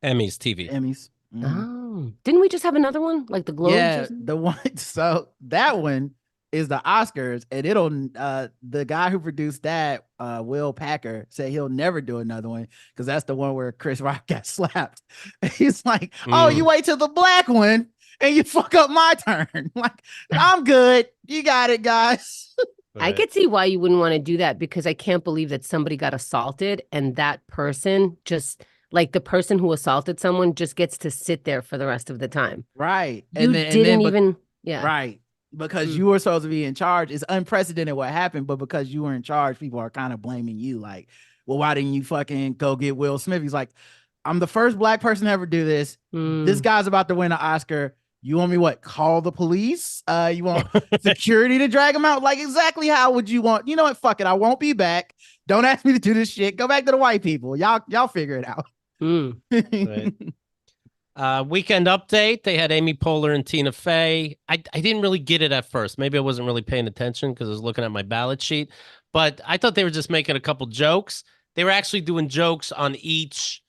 Emmys, TV. Emmys. Oh, didn't we just have another one like the Globes? Yeah, the one. So that one is the Oscars, and the guy who produced that, Will Packer, said he'll never do another one because that's the one where Chris Rock got slapped. He's like, oh, you wait till the black one and you fuck up my turn. Like, I'm good. You got it, guys. I could see why you wouldn't want to do that because I can't believe that somebody got assaulted and that person just. Like the person who assaulted someone just gets to sit there for the rest of the time. Right. Right. Because you were supposed to be in charge. It's unprecedented what happened, but because you were in charge, people are kind of blaming you. Like, well, why didn't you fucking go get Will Smith? He's like, I'm the first black person to ever do this. This guy's about to win an Oscar. You want me call the police? You want security to drag him out? Like, exactly how would you want? You know what? Fuck it. I won't be back. Don't ask me to do this shit. Go back to the white people. Y'all figure it out. Right. Weekend update. They had Amy Poehler and Tina Fey. I didn't really get it at first. Maybe I wasn't really paying attention because I was looking at my ballot sheet. But I thought they were just making a couple jokes. They were actually doing jokes on each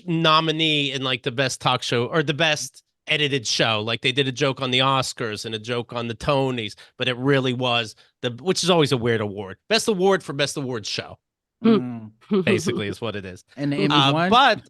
nominee in like the best talk show or the best edited show. Like they did a joke on the Oscars and a joke on the Tonys, but it really was which is always a weird award. Best award for best awards show. Basically is what it is. And the Emmys won. But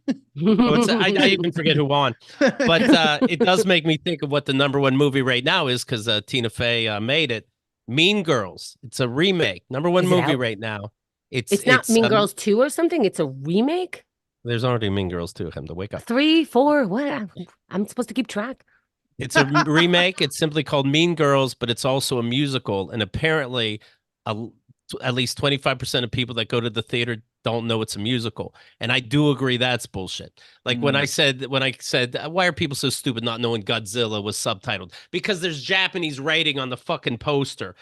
I even forget who won. But it does make me think of what the #1 movie right now is because Tina Fey made it. Mean Girls. It's a remake. #1 movie right now. It's not Mean Girls 2 or something. It's a remake. There's already Mean Girls 2. Him to wake up. 3, 4. What? I'm supposed to keep track. It's a remake. It's simply called Mean Girls, but it's also a musical. And apparently, at least 25% of people that go to the theater don't know it's a musical. And I do agree that's bullshit. Like when I said, why are people so stupid not knowing Godzilla was subtitled? Because there's Japanese writing on the fucking poster.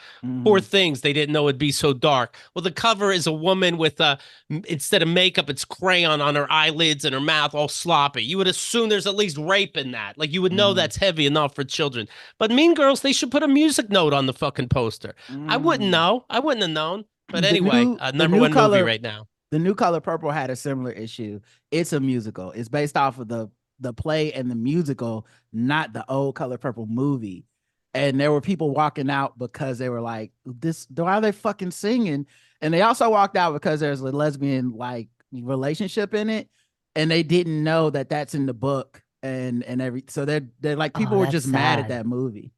Poor things, they didn't know it'd be so dark. Well, the cover is a woman with instead of makeup, it's crayon on her eyelids and her mouth all sloppy. You would assume there's at least rape in that. Like you would know that's heavy enough for children. But Mean Girls, they should put a music note on the fucking poster. I wouldn't know. I wouldn't have known. But anyway, number one movie right now. The New Color Purple had a similar issue. It's a musical. It's based off of the play and the musical, not the old Color Purple movie. And there were people walking out because they were like, why are they fucking singing? And they also walked out because there's a lesbian like relationship in it. And they didn't know that that's in the book so they're like, people were just mad at that movie.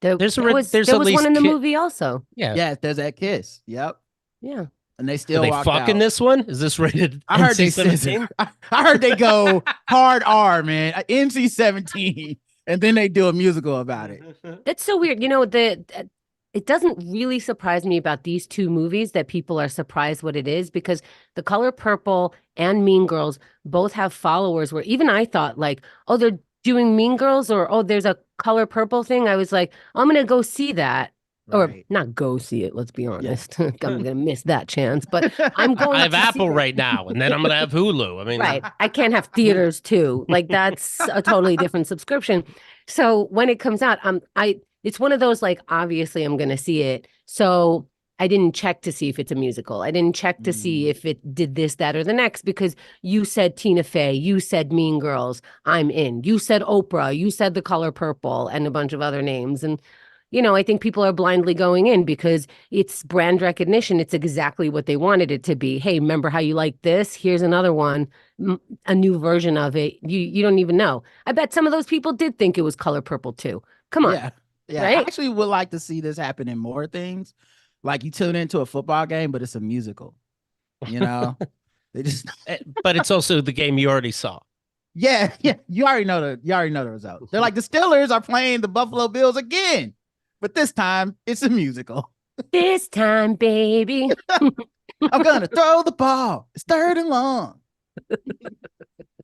There was one in the movie also. Yeah, there's that kiss. Yep. Yeah. And they still walked out. In this one? Is this rated? I heard NC-17? I heard they go hard R, man. NC-17, and then they do a musical about it. That's so weird. You know, it doesn't really surprise me about these two movies that people are surprised what it is, because The Color Purple and Mean Girls both have followers where even I thought like, oh, they're doing Mean Girls, or oh, there's a Color Purple thing. I was like, I'm gonna go see that. Or not go see it, let's be honest. Yeah. I'm going to miss that chance. But I'm going I have Apple right now, and then I'm going to have Hulu. I mean, right. I can't have theaters too. Like that's a totally different subscription. So when it comes out, it's one of those like, obviously I'm going to see it. So I didn't check to see if it's a musical. I didn't check to see if it did this, that, or the next, because you said Tina Fey, you said Mean Girls, I'm in. You said Oprah, you said The Color Purple, and a bunch of other names. And you know, I think people are blindly going in because it's brand recognition. It's exactly what they wanted it to be. Hey, remember how you like this? Here's another one, a new version of it. You don't even know. I bet some of those people did think it was Color Purple too. Come on. Yeah. Right? I actually would like to see this happen in more things. Like you tune into a football game, but it's a musical. You know, they just. But it's also the game you already saw. Yeah. You already know the result. They're like, the Steelers are playing the Buffalo Bills again. But this time, it's a musical. This time, baby. I'm going to throw the ball. It's 3rd and long.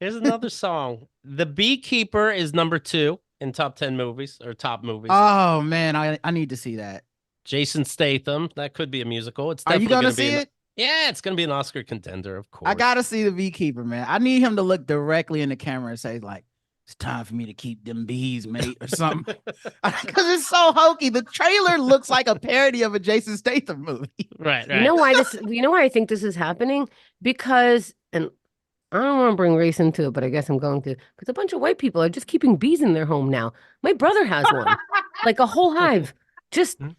Here's another song. The Beekeeper is number 2 in top 10 movies or top movies. Oh, man. I need to see that. Jason Statham. That could be a musical. It's Are you going to see it? Yeah, it's going to be an Oscar contender, of course. I got to see The Beekeeper, man. I need him to look directly in the camera and say, like, it's time for me to keep them bees, mate, or something. Because it's so hokey. The trailer looks like a parody of a Jason Statham movie. Right. You know why I think this is happening? Because, and I don't want to bring race into it, but I guess I'm going to, because a bunch of white people are just keeping bees in their home now. My brother has one, like a whole hive. Just him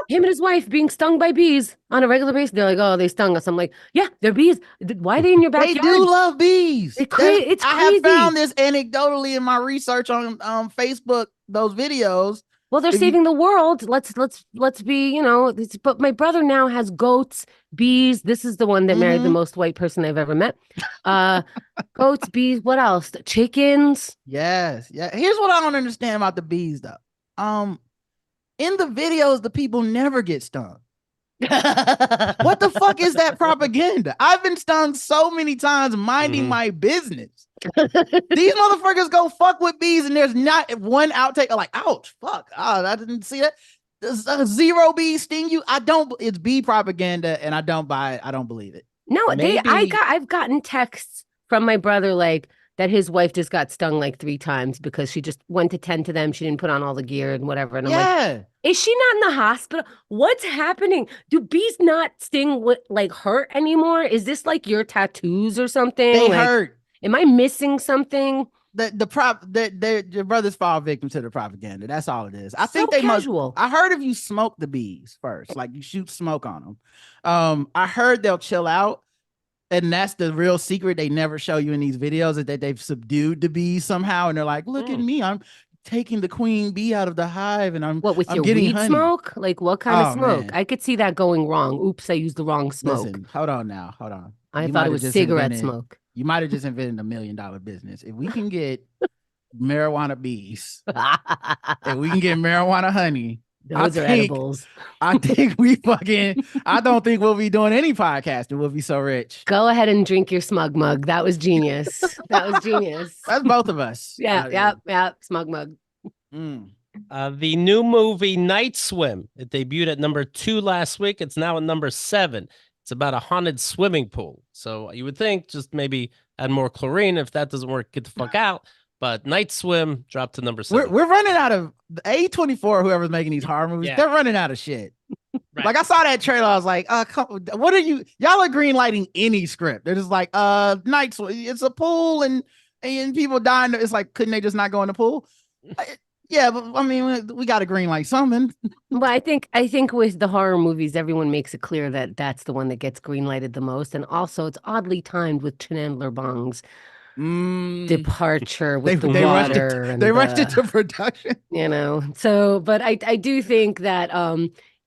and his wife being stung by bees on a regular basis. They're like, oh, they stung us. I'm like, yeah, they're bees. Why are they in your backyard? They do love bees. It's crazy. I have found this anecdotally in my research on Facebook, those videos. Well, they're saving the world. Let's be, you know, but my brother now has goats, bees. This is the one that married the most white person I've ever met. Goats, bees, what else? Chickens. Yes. Yeah. Here's what I don't understand about the bees though. In the videos, the people never get stung. What the fuck is that propaganda? I've been stung so many times minding my business. These motherfuckers go fuck with bees, and there's not one outtake. I'm like, ouch, fuck. Oh, I didn't see that. Does 0 bees sting you? It's bee propaganda, and I don't buy it. I don't believe it. No, I've gotten texts from my brother like that his wife just got stung like 3 times because she just went to tend to them. She didn't put on all the gear and whatever. And I'm like, is she not in the hospital? What's happening? Do bees not sting like hurt anymore? Is this like your tattoos or something? They like, hurt. Am I missing something? Your brothers fall victim to the propaganda. That's all it is. I think they casual. I heard if you smoke the bees first, like you shoot smoke on them. I heard they'll chill out. And that's the real secret they never show you in these videos, is that they've subdued the bees somehow. And they're like, look at me. I'm taking the queen bee out of the hive, and I'm your getting weed honey. Smoke? Like what kind of smoke? Man. I could see that going wrong. Oops, I used the wrong smoke. Listen, hold on. I thought it was cigarette smoke. You might have just invented $1 million business. If we can get marijuana bees, if we can get marijuana honey, Those are think edibles. I think we fucking. I don't think we'll be doing any podcasting. We'll be so rich. Go ahead and drink your smug mug. That was genius. That was genius. That's both of us. Yeah. Smug mug. Mm. The new movie Night Swim. It debuted at number 2 last week. It's now at number 7. It's about a haunted swimming pool. So you would think just maybe add more chlorine. If that doesn't work, get the fuck out. But Night Swim dropped to number 7. We're running out of A24. Whoever's making these horror movies, they're running out of shit. Right. Like I saw that trailer, I was like, what are you? Y'all are green lighting any script. They're just like, Night Swim. It's a pool and people dying. It's like, couldn't they just not go in the pool? Yeah, but I mean, we got to green light something. But I think with the horror movies, everyone makes it clear that that's the one that gets green lighted the most, and also it's oddly timed with Chandler Bong's departure with the water. They rushed it to production. You know, so but I do think that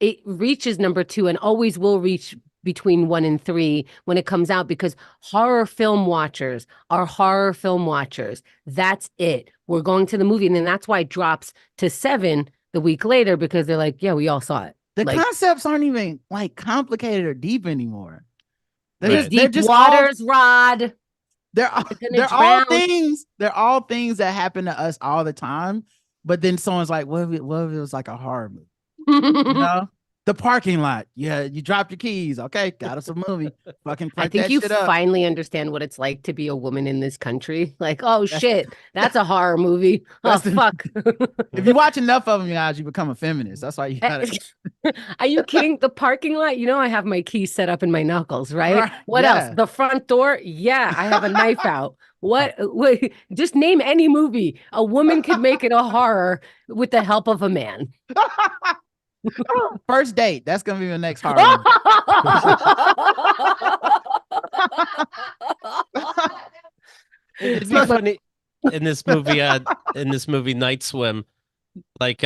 it reaches number 2 and always will reach between 1 and 3 when it comes out, because horror film watchers are horror film watchers. That's it. We're going to the movie, and then that's why it drops to 7 the week later, because they're like, yeah, we all saw it. The concepts aren't even like complicated or deep anymore. They're just waters, Rod. They're all things. They're all things that happen to us all the time. But then someone's like, what if it was like a horror movie? You know? The parking lot. Yeah, you dropped your keys. Okay, got us a movie. Fucking I think you finally understand what it's like to be a woman in this country. Like, oh shit, that's a horror movie. Oh fuck. If you watch enough of them, guys, you become a feminist. That's why you gotta. Are you kidding? The parking lot? You know, I have my keys set up in my knuckles, right? What else? The front door? Yeah, I have a knife out. What? Wait, just name any movie. A woman could make it a horror with the help of a man. First Date. That's gonna be the next horror. It's not funny in this movie Night Swim. Like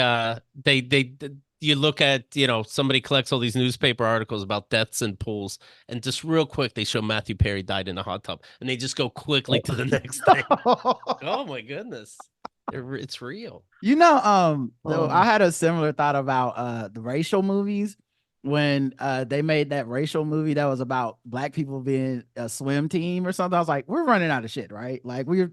you look at, somebody collects all these newspaper articles about deaths in pools, and just real quick they show Matthew Perry died in a hot tub, and they just go quickly to the next thing. Oh my goodness. It's real. I had a similar thought about the racial movies when they made that racial movie that was about black people being a swim team or something. I was like, we're running out of shit, right? Like we're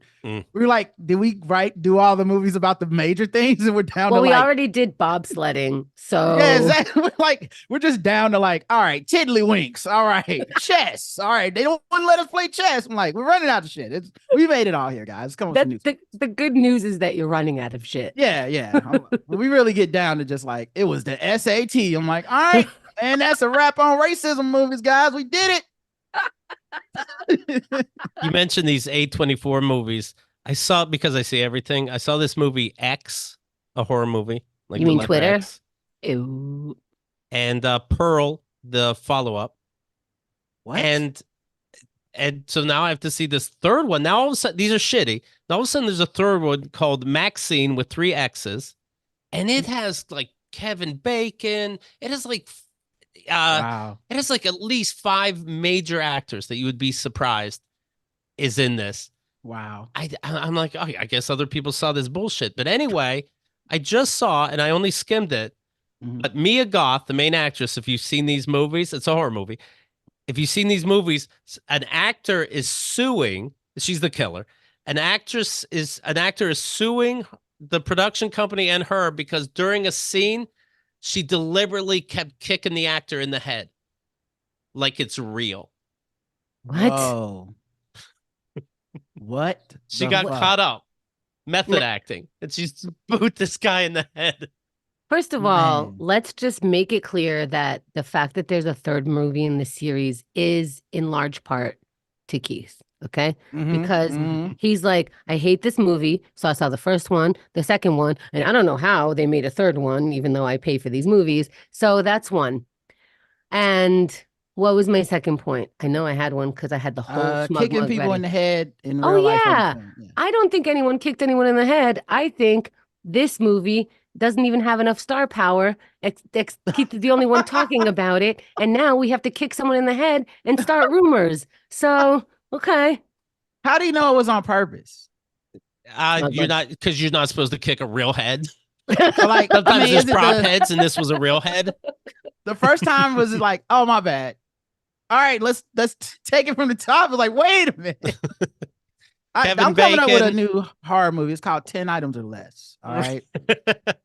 like, did we do all the movies about the major things, and we're down to we already did bobsledding, so yeah, exactly. Like we're just down to like, all right, tiddlywinks, all right, chess, all right. They don't want to let us play chess. I'm like, we're running out of shit. We made it all here, guys. Come on, the good news is that you're running out of shit. Yeah. We really get down to just like, it was the SAT. I'm like, all right. And that's a wrap on racism movies, guys. We did it. You mentioned these A24 movies. I saw it because I see everything. I saw this movie X, a horror movie. Like you mean Twitter? X. Ew. And Pearl, the follow-up. What? And so now I have to see this third one. Now all of a sudden, these are shitty. Now all of a sudden there's a third one called Maxine with 3 X's. And it has like Kevin Bacon. It has like wow. It has like at least 5 major actors that you would be surprised is in this. Wow. I'm like, oh, I guess other people saw this bullshit. But anyway, I just saw, and I only skimmed it, but Mia Goth, the main actress, if you've seen these movies, it's a horror movie. If you've seen these movies, an actor is suing, she's the killer. An actor is suing the production company and her because during a scene, she deliberately kept kicking the actor in the head like it's real. What? Whoa. What? She got caught up method acting, and she's boot this guy in the head. First of all, let's just make it clear that the fact that there's a third movie in the series is in large part to Keith. Okay. Because he's like, I hate this movie. So I saw the first one, the second one, and I don't know how they made a third one, even though I pay for these movies. So that's one. And what was my second point? I know I had one because I had the whole kicking people in the head in real life. Yeah. I don't think anyone kicked anyone in the head. I think this movie doesn't even have enough star power. Keith is the only one talking about it. And now we have to kick someone in the head and start rumors. So okay. How do you know it was on purpose? You're not, because you're not supposed to kick a real head. So like, Sometimes there's is it prop heads, and this was a real head. the first time was like, oh my bad. All right, let's take it from the top. It's like, wait a minute. I'm coming up with a new horror movie. It's called 10 Items or Less. All right.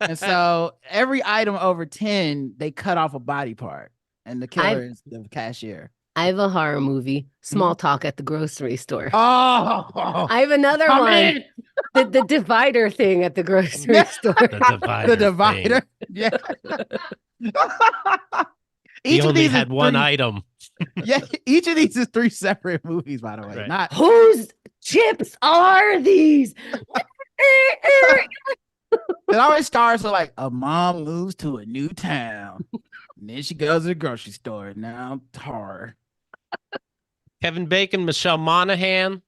And so every item over 10, they cut off a body part. And the killer is the cashier. I have a horror movie, Small Talk at the Grocery Store. Oh, I have another one. The divider thing at the grocery store. The divider. Yeah. He only had one item. Yeah, each of these is 3 separate movies, by the way. Right. Not whose chips are these? It always starts with like a mom moves to a new town. And then she goes to the grocery store. Now horror. Kevin Bacon, Michelle Monaghan,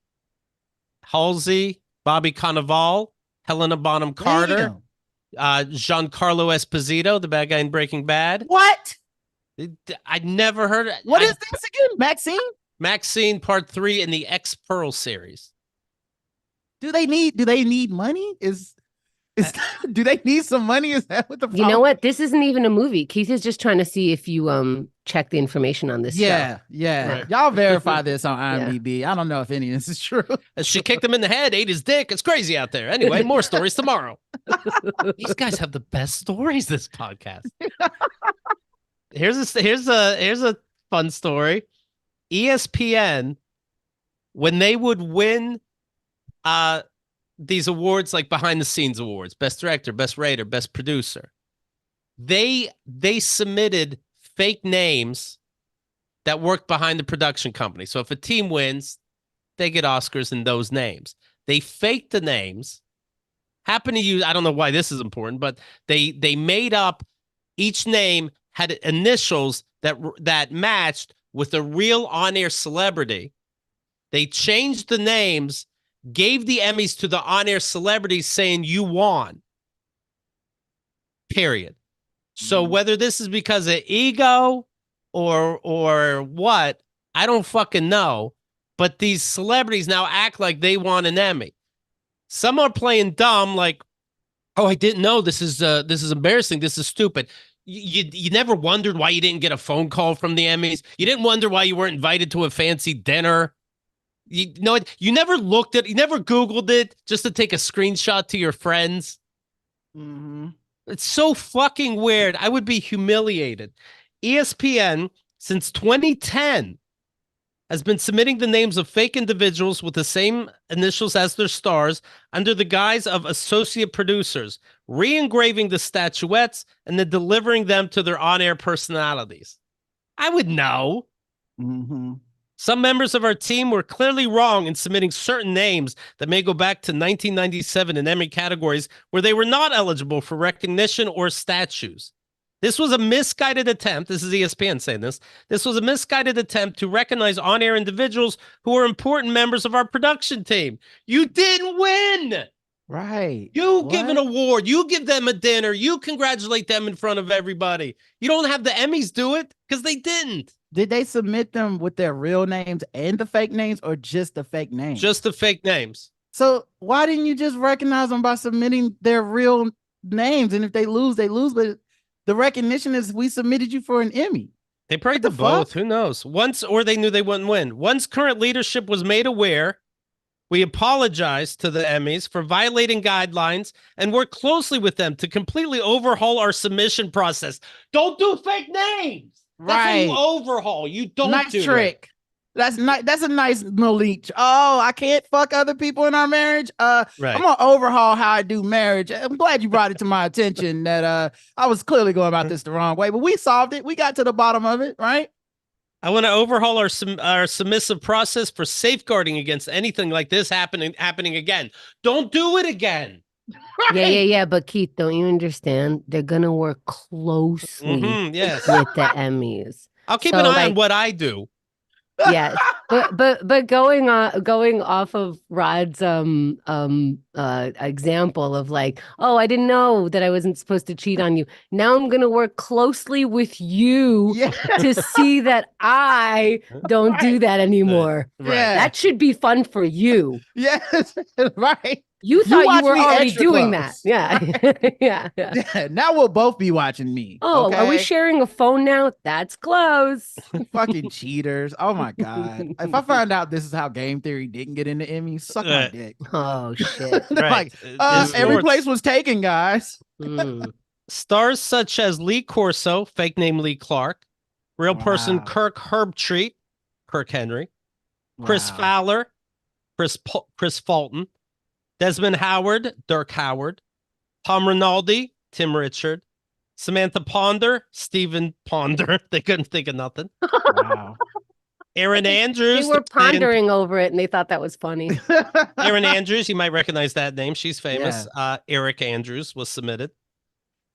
Halsey, Bobby Cannavale, Helena Bonham Carter, Giancarlo Esposito, the bad guy in Breaking Bad. What? I'd never heard of it. What is this again? Maxine Part 3 in the X Pearl series. Do they need money? Do they need some money? Is that what the problem? You know what? This isn't even a movie. Keith is just trying to see if you check the information on this show. Yeah. Right. Y'all verify this on IMDb. Yeah. I don't know if any of this is true. She kicked him in the head, ate his dick. It's crazy out there. Anyway, more stories tomorrow. These guys have the best stories this podcast. Here's a fun story. ESPN, when they would win these awards, like behind the scenes awards, best director, best writer, best producer, they submitted fake names that worked behind the production company. So if a team wins, they get Oscars in those names. They faked the names, happen to use, I don't know why this is important, but they made up, each name had initials that matched with a real on-air celebrity. They changed the names, gave the Emmys to the on-air celebrities saying you won. Period. So whether this is because of ego or what, I don't fucking know. But these celebrities now act like they won an Emmy. Some are playing dumb, like, oh, I didn't know. This is embarrassing. This is stupid. You never wondered why you didn't get a phone call from the Emmys. You didn't wonder why you weren't invited to a fancy dinner. You never looked at, you never Googled it just to take a screenshot to your friends. Mm-hmm. It's so fucking weird. I would be humiliated. ESPN, since 2010, has been submitting the names of fake individuals with the same initials as their stars under the guise of associate producers, re-engraving the statuettes and then delivering them to their on-air personalities. I would know. Mm-hmm. Some members of our team were clearly wrong in submitting certain names that may go back to 1997 in Emmy categories where they were not eligible for recognition or statues. This was a misguided attempt. This is ESPN saying this. This was a misguided attempt to recognize on-air individuals who are important members of our production team. You didn't win. Right. You give an award. You give them a dinner. You congratulate them in front of everybody. You don't have the Emmys do it because they didn't. Did they submit them with their real names and the fake names, or just the fake names? Just the fake names. So why didn't you just recognize them by submitting their real names? And if they lose, they lose. But the recognition is we submitted you for an Emmy. They probably did both. Who knows? Or they knew they wouldn't win. Once current leadership was made aware, we apologized to the Emmys for violating guidelines and worked closely with them to completely overhaul our submission process. Don't do fake names. Right. That's how you overhaul. You don't nice do trick. That's a nice little leech. Oh, I can't fuck other people in our marriage. Right. I'm gonna overhaul how I do marriage. I'm glad you brought it to my attention that I was clearly going about this the wrong way, but we solved it. We got to the bottom of it, right? I want to overhaul our submissive process for safeguarding against anything like this happening again. Don't do it again. Right. Yeah. But Keith, don't you understand? They're gonna work closely with the Emmys. I'll keep an eye on what I do. Yeah, but going off of Rod's example of like, oh, I didn't know that I wasn't supposed to cheat on you. Now I'm gonna work closely with you to see that I don't do that anymore. Right. That should be fun for you. Yes, right. You thought you watch were me already extra doing that. close, Yeah. right? Yeah. Yeah, now we'll both be watching me. Oh, are we Okay. sharing a phone now? That's close. Fucking cheaters. Oh my God. If I find out this is how Game Theory didn't get into Emmys, suck my dick. Oh shit. They're Right. like, In every sports, place was taken, guys. Mm. stars such as Lee Corso, fake name Lee Clark, real person Wow. Kirk Herbstreit, Kirk Henry, Chris Wow. Fowler, Chris Fulton, Desmond Howard, Dirk Howard, Tom Rinaldi, Tim Richard, Samantha Ponder, Stephen Ponder. They couldn't think of nothing. Wow. Aaron They Andrews. were pondering over it and they thought that was funny. Aaron Andrews, you might recognize that name. She's famous. Yeah. Eric Andrews was submitted.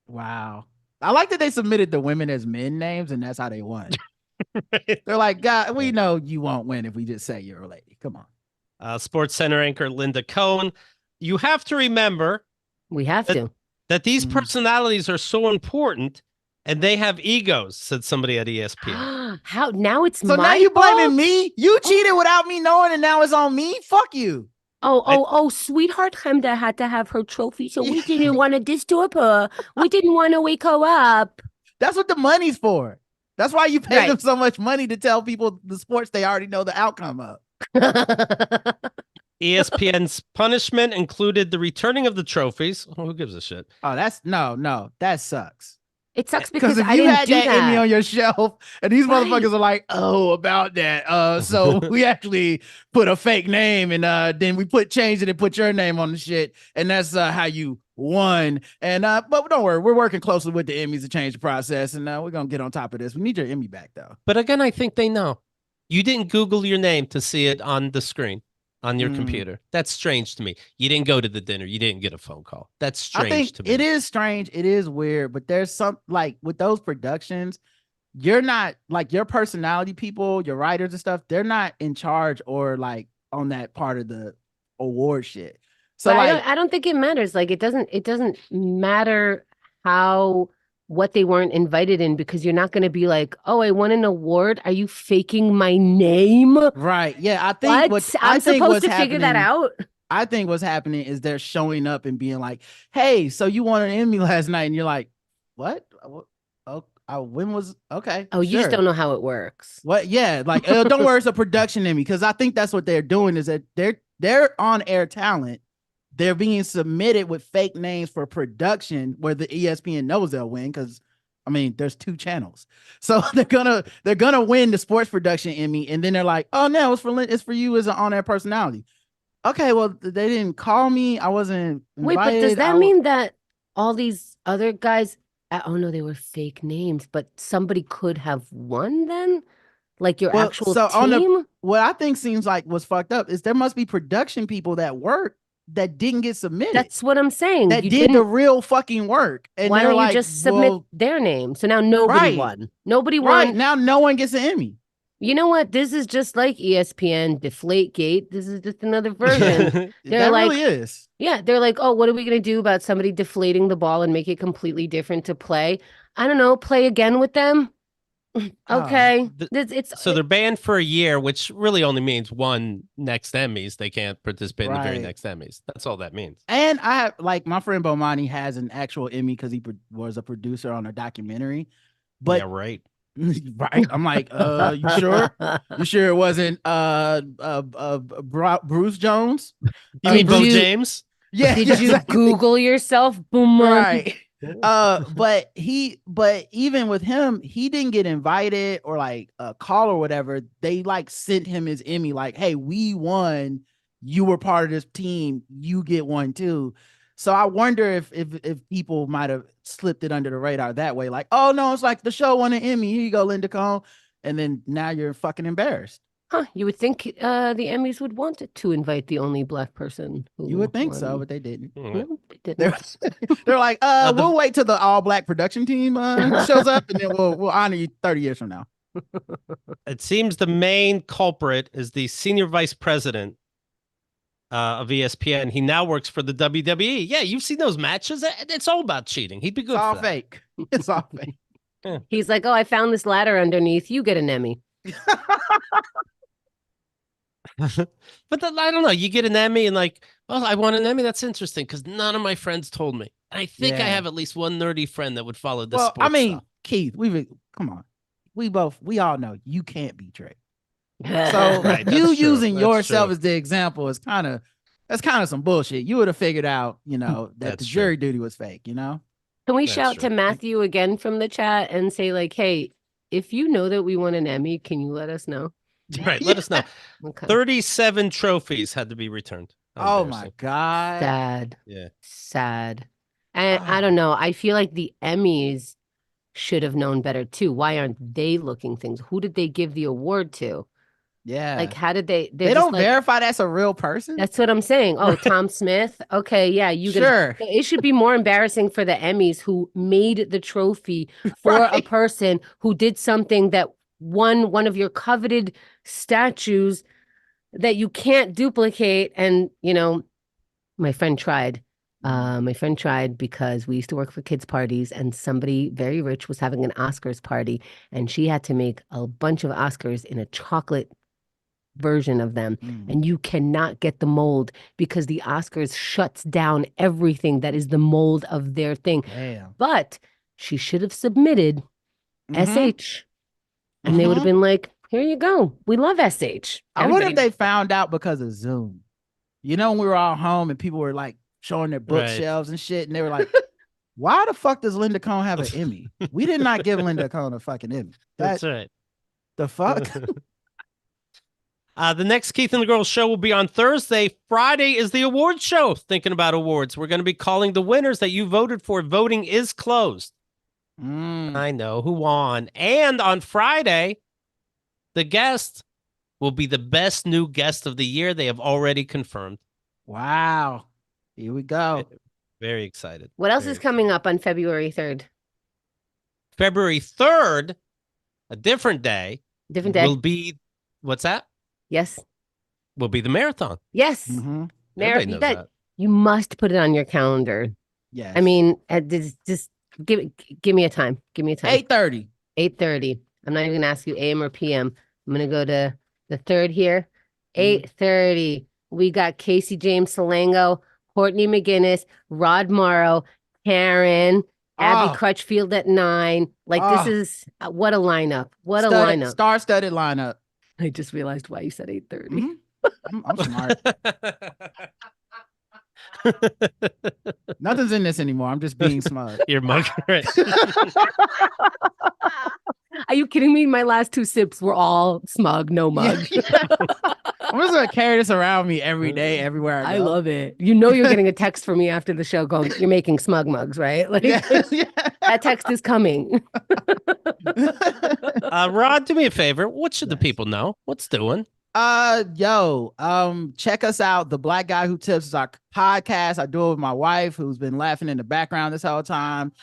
Wow. I like that they submitted the women as men names and that's how they won. Right. They're like, God, we know you won't win if we just say you're a lady. Come on. Sports Center anchor Linda Cohn. You have to remember We have to. that these Mhm. personalities are so important and they have egos, said somebody at ESPN. How now it's So my now you fault? blaming me? You cheated without me knowing and now it's on me? Fuck you. Oh, sweetheart Hemda had to have her trophy, so we didn't want to disturb her. We didn't want to wake her up. That's what the money's for. That's why you pay Right. them so much money to tell people the sports they already know the outcome of. ESPN's punishment included the returning of the trophies. Who gives a shit? Oh, that's no, that sucks. It sucks Because because if I you didn't had do that Emmy that. on your shelf and these Right. motherfuckers are like, oh, about that. So we actually put a fake name and then we changed it and put your name on the shit. And that's how you won. And but don't worry, we're working closely with the Emmys to change the process. And we're gonna get on top of this. We need your Emmy back though. But again, I think they know. You didn't Google your name to see it on the screen on your computer. That's strange to me. You didn't go to the dinner. You didn't get a phone call. That's strange to me. It is strange. It is weird, but there's some like with those productions, you're not like your personality people, your writers and stuff, they're not in charge or like on that part of the award shit. So But like I don't think it matters. Like it doesn't matter what they weren't invited in because you're not going to be like, oh, I won an award. Are you faking my name? right. Yeah. I think I'm supposed to figure that out. I think what's happening is they're showing up and being like, hey, so you won an Emmy last night. And you're like, what? Oh, when was okay. Oh, you just don't know how it works. What? Yeah, like don't worry, it's a production Emmy because I think that's what they're doing is that they're on air talent. They're being submitted with fake names for production where the ESPN knows they'll win because I mean there's 2 channels, so they're gonna win the sports production Emmy, and then they're like, oh no, it's for you as an on air personality. Okay, well they didn't call me. I wasn't invited. Wait, but does that mean that all these other guys? Oh no, they were fake names, but somebody could have won then, like your actual team. What I think seems like was fucked up is there must be production people that work that didn't get submitted. That's what I'm saying. That did the real fucking work. And why don't like, you just submit their name? So now nobody won. Nobody won. Right now, no one gets an Emmy. You know what? This is just like ESPN Deflategate. This is just another version. That like, really is. Yeah, they're like, oh, what are we gonna do about somebody deflating the ball and make it completely different to play? I don't know. Play again with them. Okay. So they're banned for a year, which really only means one next Emmys. They can't participate in the very next Emmys. That's all that means. And I have like my friend Bomani has an actual Emmy because he was a producer on a documentary. But yeah, right. Right. I'm like, you sure? You sure it wasn't Bruce Jones? You mean Bo James? Yeah. Did you Google yourself? Boom. Right. But even with him, he didn't get invited or like a call or whatever. They like sent him his Emmy, like, hey, we won. You were part of this team. You get one too. So I wonder if people might have slipped it under the radar that way. Like, oh no, it's like the show won an Emmy. Here you go, Linda Cohn. And then now you're fucking embarrassed. Huh, you would think the Emmys would want to invite the only black person. You would think so, but they didn't. No, they didn't. They're like, we'll wait till the all black production team shows up, and then we'll honor you 30 years from now. It seems the main culprit is the senior vice president of ESPN. He now works for the WWE. Yeah, you've seen those matches. It's all about cheating. He'd be good. It's all for fake. It's all fake. Yeah. He's like, oh, I found this ladder underneath. You get an Emmy. But I don't know. You get an Emmy and like, well, I want an Emmy. That's interesting because none of my friends told me. And I think I Yeah. have at least one nerdy friend that would follow this Well, I sports mean, stuff. Keith, come on. We all know you can't be Drake. So Right, you that's true. using That's yourself true. as the example is that's kind of some bullshit. You would have figured out, that That's the true. jury duty was fake, Can we That's shout to true. Matthew again from the chat and say, like, hey, if you know that we won an Emmy, can you let us know? Right. Let us know. Okay. 37 trophies had to be returned. How Oh my God. Sad. Yeah. Sad. And I don't know. I feel like the Emmys should have known better too. Why aren't they looking things? Who did they give the award to? Yeah. Like, how did they're They just don't like, verify that's a real person? that's what I'm saying. Oh, Right. Tom Smith. Okay, yeah, you get Sure. it should be more embarrassing for the Emmys who made the trophy for a Right. person who did something that won one of your coveted statues that you can't duplicate. And, my friend tried. My friend tried because we used to work for kids' parties, and somebody very rich was having an Oscars party, and she had to make a bunch of Oscars in a chocolate version of them. And you cannot get the mold because the Oscars shuts down everything that is the mold of their thing. Damn. But she should have submitted SH, and they would have been like, here you go. We love SH. I wonder if they found out because of Zoom. When we were all home and people were like showing their bookshelves and shit, and they were like, why the fuck does Linda Cohn have an Emmy? We did not give Linda Cohn a fucking Emmy. That's right. The fuck? The next Keith and the Girls show will be on Thursday. Friday is the awards show. Thinking about awards. We're going to be calling the winners that you voted for. Voting is closed. I know who won. And on Friday, the guest will be the best new guest of the year. They have already confirmed. Wow. Here we go. Very excited. What else is coming up on February 3rd? February 3rd, a different day. Different day. Will be, what's that? Yes. Will be the marathon. Yes. Everybody knows that. You must put it on your calendar. Yes. I mean, just give me a time. Give me a time. 8:30. 8:30. I'm not even gonna ask you AM or PM. I'm gonna go to the 3rd here. 8:30. We got Casey James Salango, Courtney McGinnis, Rod Morrow, Karen, Abby Crutchfield at 9. Like this is what a lineup. What a lineup. Star-studded lineup. I just realized why you said 8:30. I'm smart. Nothing's in this anymore. I'm just being smart. You're mugging, right? Are you kidding me? My last 2 sips were all smug, no mug. I'm just gonna carry this around me every day, everywhere I go. I love it. You're getting a text from me after the show going, you're making smug mugs, right? Like that text is coming. Rod, do me a favor. What should the people know? What's doing? Check us out. The Black Guy Who Tips is our podcast. I do it with my wife, who's been laughing in the background this whole time.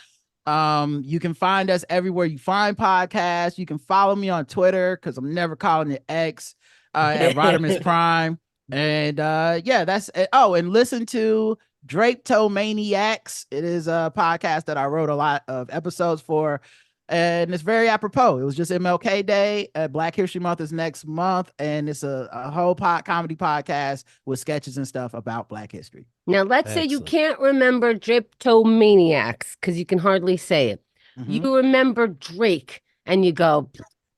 You can find us everywhere you find podcasts. You can follow me on Twitter because I'm never calling it X at Rodimus Prime. And that's it. Oh, and listen to Draptomaniacs. It is a podcast that I wrote a lot of episodes for. And it's very apropos. It was just MLK Day. Black History Month is next month, and it's a whole comedy podcast with sketches and stuff about Black history. Now, let's say you can't remember Draptomaniacs because you can hardly say it. You remember Drake, and you go,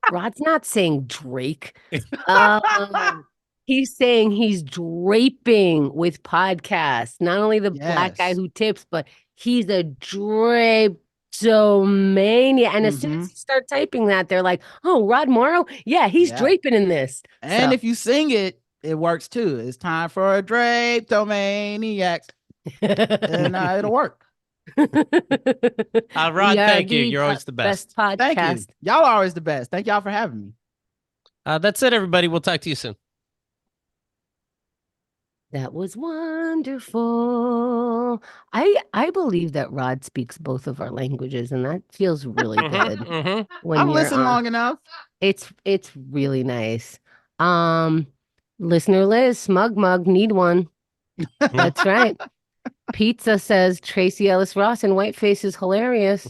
Rod's not saying Drake. He's saying he's draping with podcasts. Not only the Black Guy Who Tips, but he's a drape. Mania. And as soon as you start typing that, they're like, oh, Rod Morrow? Yeah, he's draping in this. And if you sing it, it works too. It's time for a Draptomaniac. And it'll work. Rod, thank you. You're always the best. Podcast. Thank you. Y'all are always the best. Thank y'all for having me. That's it, everybody. We'll talk to you soon. That was wonderful. I believe that Rod speaks both of our languages, and that feels really good. When I've listened long enough. It's really nice. Listener Liz, Smug Mug, need one. That's right. Pizza says Tracy Ellis Ross and Whiteface is hilarious.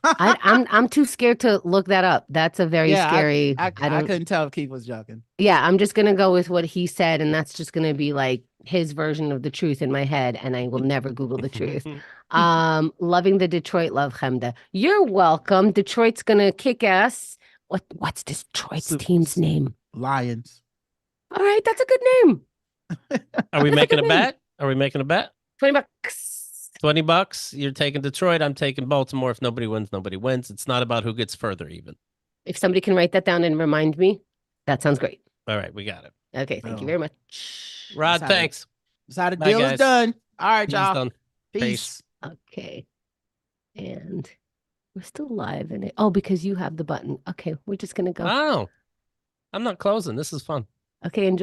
I'm too scared to look that up. That's a very scary. I don't. couldn't tell if Keith was joking. Yeah, I'm just gonna go with what he said, and that's just gonna be like his version of the truth in my head, and I will never Google the truth. Loving the Detroit love, Chemda. You're welcome. Detroit's gonna kick ass. What's Detroit's team's name? Lions. All right, that's a good name. Are we making a bet? Are we making a bet? $20. $20. You're taking Detroit. I'm taking Baltimore. If nobody wins, nobody wins. It's not about who gets further, even. If somebody can write that down and remind me, that sounds great. All right, we got it. Okay, thank you very much. Rod, thanks. That's how the deal is done. All right, Deal's y'all. done. Peace. Okay. And we're still live in it. Oh, because you have the button. Okay, we're just gonna go. Wow. I'm not closing. This is fun. Okay, enjoy.